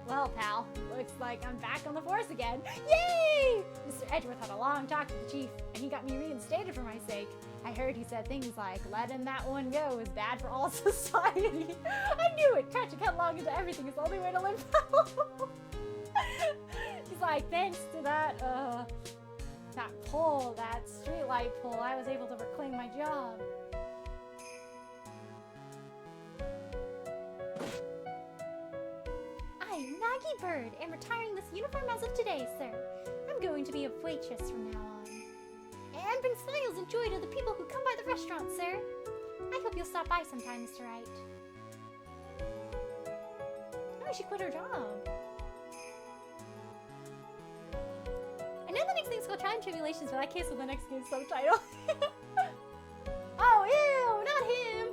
Well, pal, looks like I'm back on the force again. Yay! Mr. Edgeworth had a long talk with the chief, and he got me reinstated for my sake. I heard he said things like, letting that one go is bad for all society. I knew it! Catching headlong into everything is the only way to live well. He's like, thanks to that pole, that streetlight pole, I was able to reclaim my job. I'm Maggie transferred and retiring this uniform as of today, sir. I'm going to be a waitress from now on. And bring smiles and joy to the people who come by the restaurant, sir. I hope you'll stop by sometime, Mr. Wright. Oh, she quit her job. I know the next thing's called Trial and Tribulations, but I canceled the next game's subtitle. Oh, ew, not him.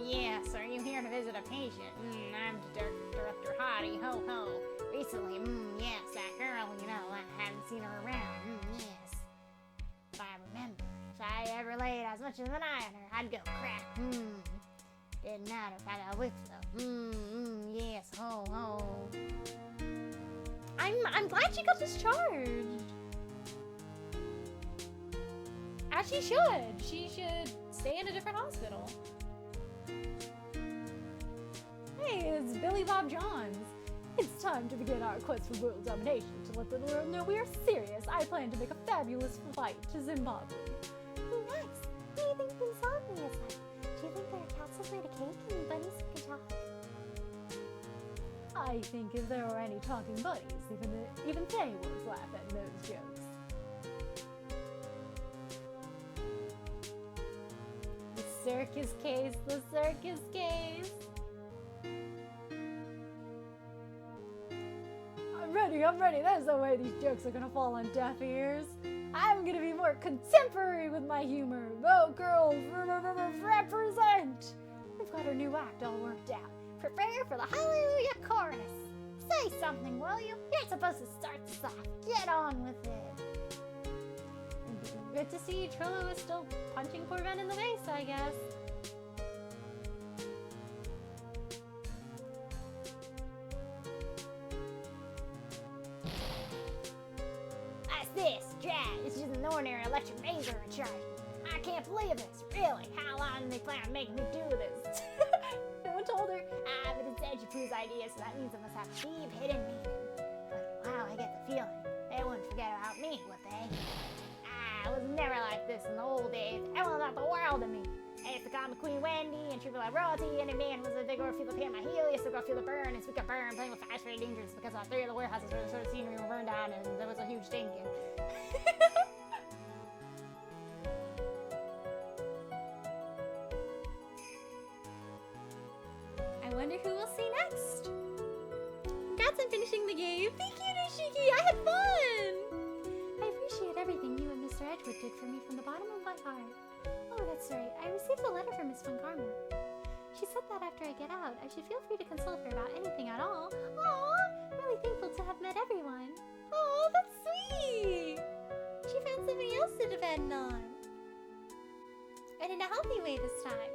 Yes, are you here to visit a patient? I'm Director Hottie, ho ho. Recently, yes, that girl, you know, I haven't seen her around, yes. If I remember, if I ever laid as much as an eye on her, I'd go crack, Didn't matter if I got whipped though, yes, ho ho. I'm glad she got discharged. As she should. She should stay in a different hospital. Hey, it's Billy Bob Johns. It's time to begin our quest for world domination. To let the world know we are serious, I plan to make a fabulous flight to Zimbabwe. Nice. What do you think Zimbabwe is like? Do you think there are castles made of cake and bunnies who can talk? I think if there were any talking bunnies, even they would laugh at those jokes. The circus case, the circus case. I'm ready. There's no way these jokes are gonna fall on deaf ears. I'm gonna be more contemporary with my humor. Oh, girls, represent! We've got our new act all worked out. Prepare for the Hallelujah chorus. Say something, will you? You're supposed to start this off. Get on with it. Good to see Trillo is still punching poor Ben in the face, I guess. This drag is just an ordinary electric razor charge. I can't believe this, really. How long do they plan on making me do this? No one told her. But it's Edgepu's idea, so that means it must have a deep hidden meaning. But wow, I get the feeling they wouldn't forget about me, would they? I was never like this in the old days. Everyone thought the world of me. I used to call me Queen Wendy and treat me like royalty, and a man was a big or feel the pain in my heel, used to go feel the burn, and speak of burn, playing with fire very dangerous because all three of the warehouses where the sort of scenery were burned down, and there was a huge stinking. I wonder who we'll see next. Congrats on finishing the game. Thank you, Nishiki. I had fun. I appreciate everything you and Mr. Edgewood did for me from the bottom of my heart. Oh, that's right. I received a letter from Miss Von Karma. She said that after I get out, I should feel free to consult her about anything at all. Aw, really thankful to have met everyone. Oh, that's sweet. She found somebody else to depend on. And in a healthy way this time.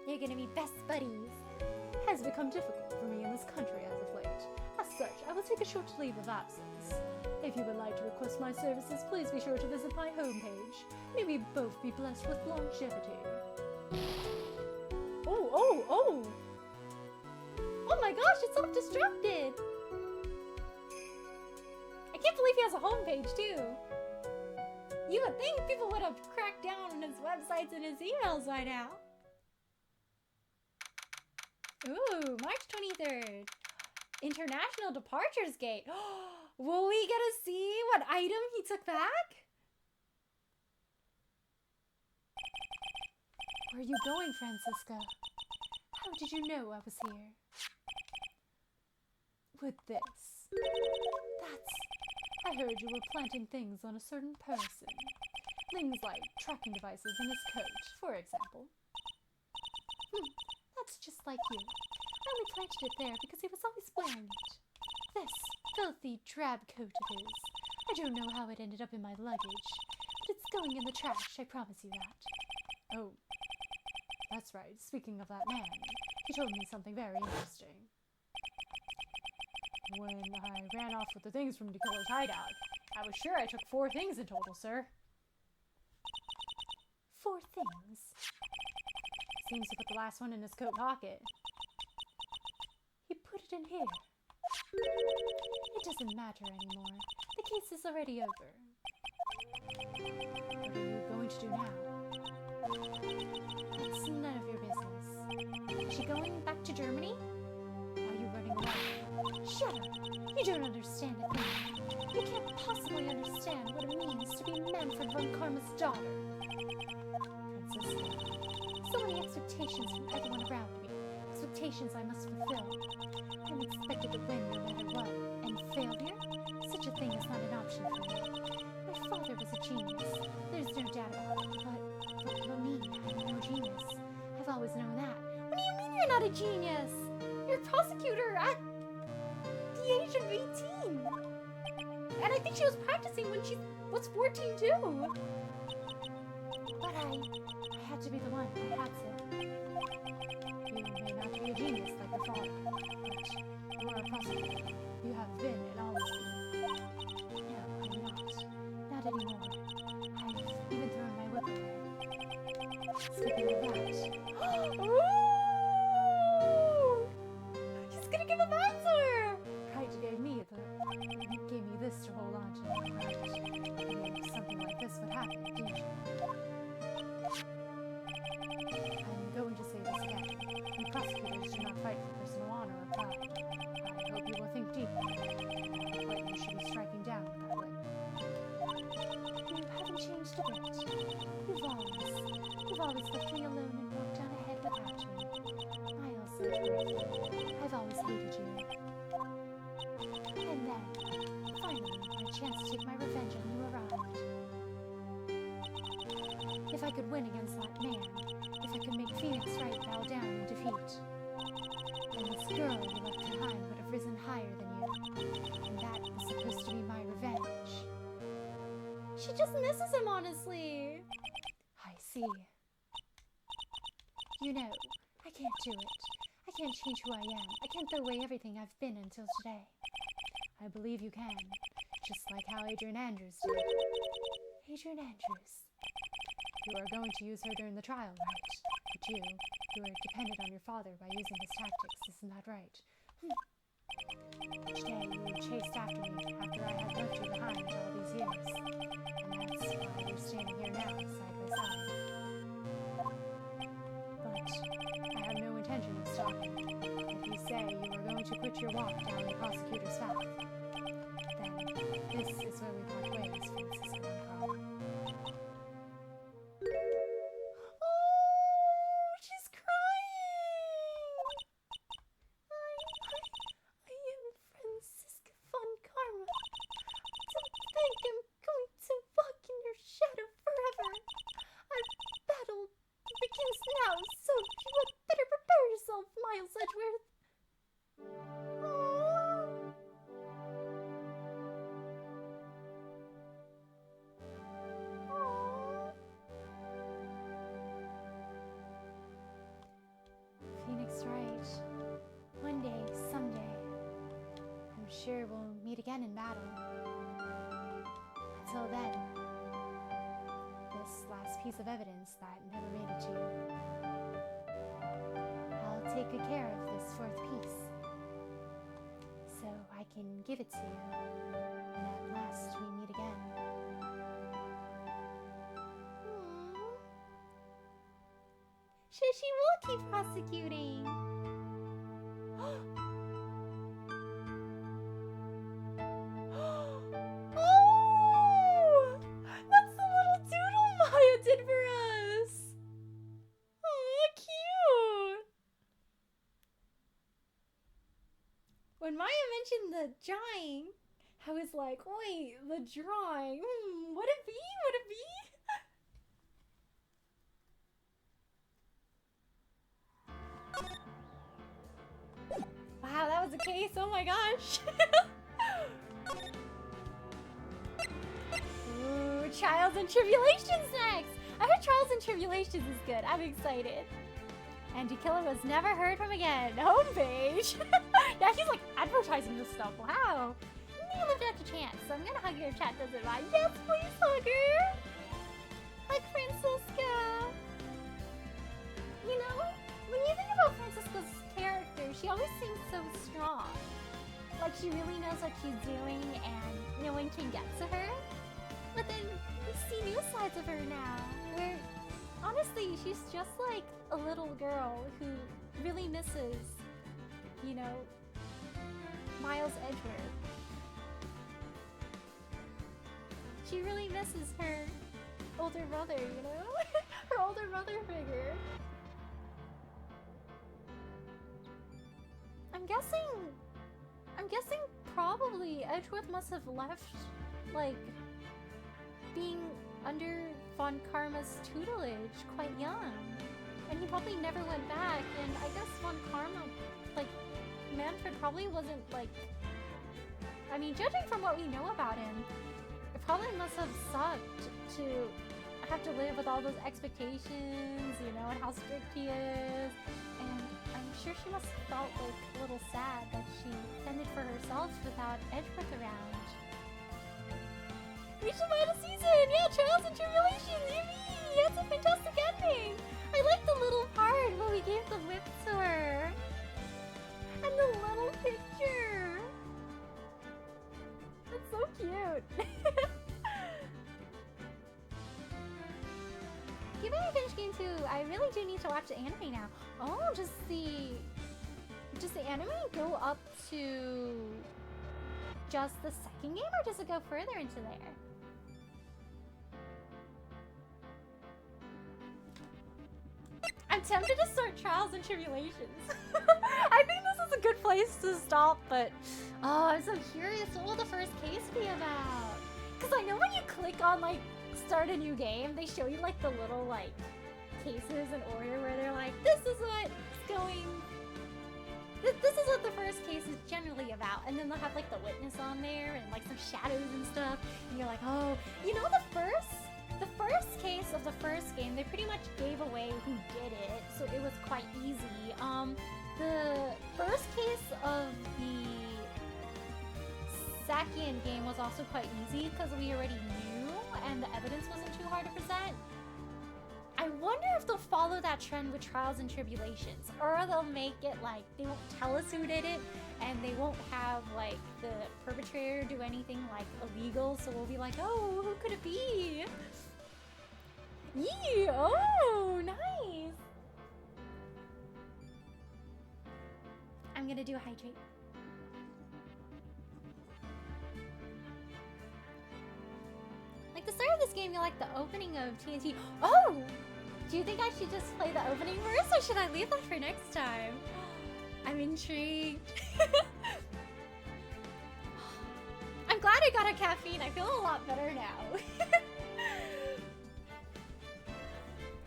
You're gonna be best buddies. It has become difficult for me in this country as of late. As such, I will take a short leave of absence. If you would like to request my services, please be sure to visit my homepage. May we both be blessed with longevity. Oh! Oh my gosh, it's self-destructed! I can't believe he has a homepage too. You would think people would have cracked down on his websites and his emails by now. Ooh, March 23rd. International Departures Gate. Will we get to see what item he took back? Where are you going, Francisca? How did you know I was here? With this. I heard you were planting things on a certain person. Things like tracking devices in his coat, for example. That's just like you. I only planted it there because he was always wearing it. This filthy drab coat of his. I don't know how it ended up in my luggage, but it's going in the trash, I promise you that. Oh, that's right. Speaking of that man, he told me something very interesting. When I ran off with the things from the killer's hideout, I was sure I took 4 things in total, sir. 4 things? Seems to put the last one in his coat pocket. He put it in here. It doesn't matter anymore. The case is already over. What are you going to do now? It's none of your business. Is she going back to Germany? Are you Shut up. You don't understand a thing. You can't possibly understand what it means to be Manfred von Karma's daughter. Francisca, so many expectations from everyone around me. Expectations I must fulfill. I'm expected to win no matter what. And failure? Such a thing is not an option for me. My father was a genius. There's no doubt about it. But me, I'm no genius. I've always known that. What do you mean you're not a genius? You're a prosecutor at the age of 18. And I think she was practicing when she was 14 too. But I had to be the one. I had to. You may not be a genius like your father, but you are a prosecutor. You have been and always been. No, I'm not. Not anymore. I've even thrown my whip away. Speaking of that, Ooh! She's gonna give it back to her! Pride gave me this to hold on to. Right? You knew something like this would happen, didn't you? I'm going to say this again. We prosecutors do not fight for personal honor or pride. I hope you will think deeply about what you should be striking down with that whip. You haven't changed a bit. You've always left me alone and walked on ahead without me. Miles Edgeworth, I've always hated you. And then, finally, my chance to take my revenge on you arrived. If I could win against that man, if I could make Phoenix Wright bow down in defeat, then this girl you left behind would have risen higher than you, and that was supposed to be my revenge. She just misses him, honestly. I see. You know, I can't do it. I can't change who I am. I can't throw away everything I've been until today. I believe you can, just like how Adrian Andrews did. Adrian Andrews. You are going to use her during the trial, right? But you are dependent on your father by using his tactics, isn't that right? Today you chased after me after I had left you behind all these years. And that's why you're standing here now, side by side. But I have no intention of stopping. If you say you are going to quit your walk down the prosecutor's path, then this is where we part ways, Francisco von Karma. Oh, she's crying! I am Francisca von Karma. To think I'm going to walk in your shadow forever. Our battle begins now, so you had better prepare yourself, Miles Edgeworth. Phoenix Wright. One day, someday, I'm sure we'll meet again in battle. Until then, this last piece of evidence that never made it to you. I'll take good care of this fourth piece, so I can give it to you, and at last we meet again. She will keep prosecuting. Oh! That's the little doodle Maya did for us. Oh, cute. When Maya mentioned the drawing, I was like, wait, the drawing. Would it be? Would it be? Wow, that was the case. Oh my gosh. Ooh, Trials and Tribulations next. I heard Trials and Tribulations is good. I'm excited. Andy Killer was never heard from again. Homepage. Yeah, he's like advertising this stuff. Wow. Me lived out to chance, so I'm gonna hug your chat. Does it mind? Yes, please hug her. Hug Francisca. You know, when you think about Francisca's character, she always seems so strong. Like she really knows what she's doing and no one can get to her. But then we see new sides of her now, where honestly she's just like a little girl who really misses, you know, Miles Edgeworth. She really misses her older brother, you know? Her older brother figure. I'm guessing probably Edgeworth must have left, like, being under Von Karma's tutelage quite young. And he probably never went back, and I guess Von Karma, like, Manfred probably wasn't, like... I mean, judging from what we know about him, it probably must have sucked to have to live with all those expectations, you know, and how strict he is. And I'm sure she must have felt, like, a little sad that she fended for herself without Edgeworth around. Reached the final season! Yeah, Trials and Tribulations! Yippee! That's a fantastic ending! I like the little part where we gave the whip to her. And the little picture. That's so cute. Given I finished game 2, I really do need to watch the anime now. Oh, does the anime go up to just the second game, or does it go further into there? I'm tempted to start Trials and Tribulations. I think this is a good place to stop, but oh, I'm so curious. What will the first case be about? Because I know when you click on, like, start a new game, they show you, like, the little, like, cases in order where they're like, this is what's going... This is what the first case is generally about. And then they'll have, like, the witness on there and, like, some shadows and stuff. And you're like, oh, you know, the first case of the first game, they pretty much gave away who did it, so it was quite easy. The first case of the second game was also quite easy because we already knew and the evidence wasn't too hard to present. I wonder if they'll follow that trend with Trials and Tribulations, or they'll make it like they won't tell us who did it, and they won't have like the perpetrator do anything like illegal, so we'll be like, oh, who could it be? Yee! Oh, nice! I'm gonna do a hydrate. Like the start of this game, you like the opening of TNT. Oh! Do you think I should just play the opening first, or should I leave that for next time? I'm intrigued. I'm glad I got a caffeine. I feel a lot better now.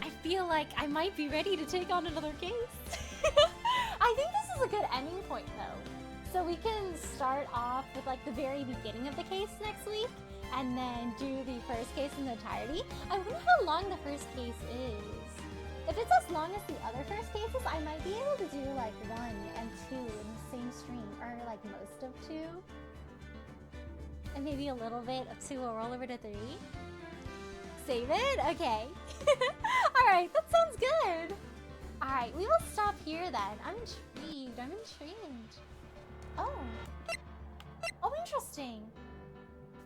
I feel like I might be ready to take on another case. I think this is a good ending point though. So we can start off with like the very beginning of the case next week and then do the first case in the entirety. I wonder how long the first case is. If it's as long as the other first cases, I might be able to do like 1 and 2 in the same stream, or like most of 2. And maybe a little bit of 2 will roll over to 3. Save it? Okay. Alright, that sounds good. Alright, we will stop here then. I'm intrigued. Oh. Oh, interesting.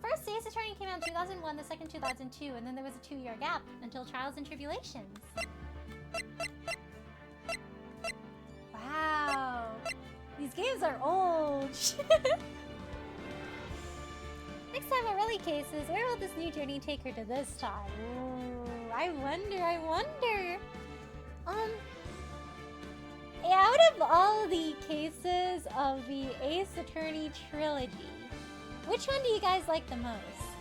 First Ace Attorney came out in 2001, the second 2002, and then there was a 2-year gap until Trials and Tribulations. Wow. These games are old. Next time at Rally Cases, where will this new journey take her to this time? Ooh, I wonder. Out of all the cases of the Ace Attorney trilogy, which one do you guys like the most?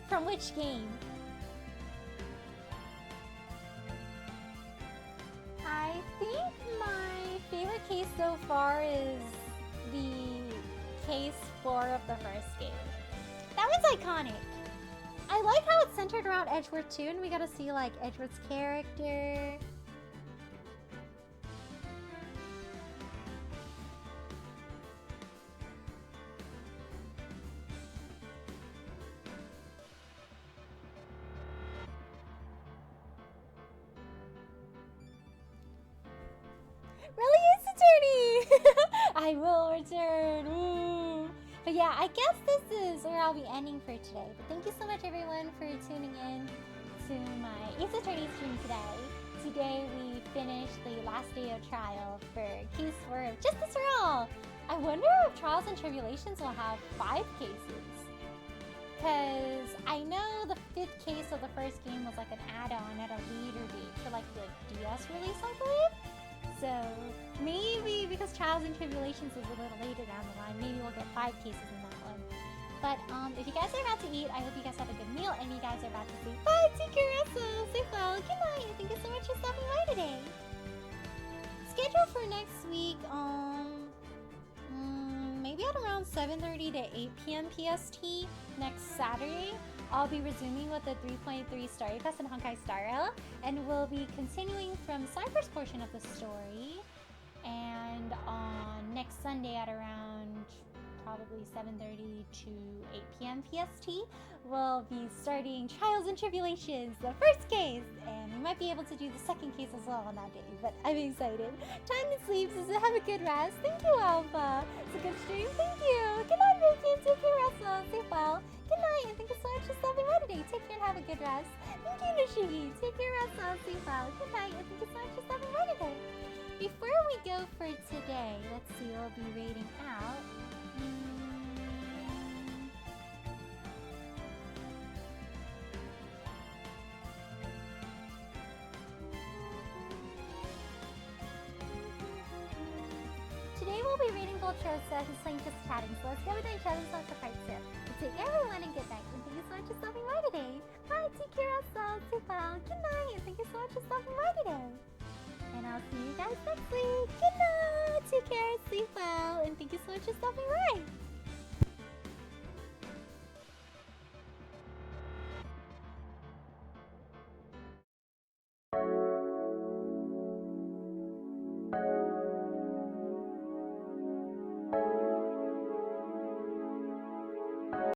From which game? I think my favorite case so far is the case 4 of the first game. That was iconic. I like how it's centered around Edgeworth too, and we got to see like Edgeworth's character. Really is Attorney! I will return. Ooh. But yeah, I guess this is where I'll be ending for today. But thank you so much everyone for tuning in to my Ace Attorney stream today. Today we finished the last day of trial for case 4 of Justice for All. I wonder if Trials and Tribulations will have 5 cases. Because I know the 5th case of the first game was like an add-on at a later date for like the DS release, I believe. So maybe because Trials and Tribulations is a little later down the line, maybe we'll get 5 cases in that one. But if you guys are about to eat, I hope you guys have a good meal and you guys are about to say bye to Carissa. Say well, good night, and thank you so much for stopping by today. Schedule for next week, maybe at around 7:30 to 8 p.m. PST next Saturday. I'll be resuming with the 3.3 Story Quest and Honkai Star Rail, and we'll be continuing from Cypher's portion of the story. And on next Sunday at around probably 7:30 to 8 p.m. PST, we'll be starting Trials and Tribulations, the first case, and we might be able to do the second case as well on that day, but I'm excited. Time to sleep, so have a good rest. Thank you, Alpha. It's a good stream, thank you. Good night, Bacon. Take care, Russell. Sleep well. Good night, and thank you so much for stopping by today. Take care and have a good rest. Thank you, Nishigi. Take care, Russell. Sleep well. Good night, and thank you so much for stopping by today. Before we go for today, let's see, we'll be rating out. Today we'll be reading Voltrosa, who's playing Just Chatting, so let's go with each other's songs for part 2. Take care everyone and good night, and thank you so much for stopping by today. Bye, take care yourself, sleep well, good night, and thank you so much for stopping by today. And I'll see you guys next week. Good night, take care, sleep well, and thank you so much for stopping by.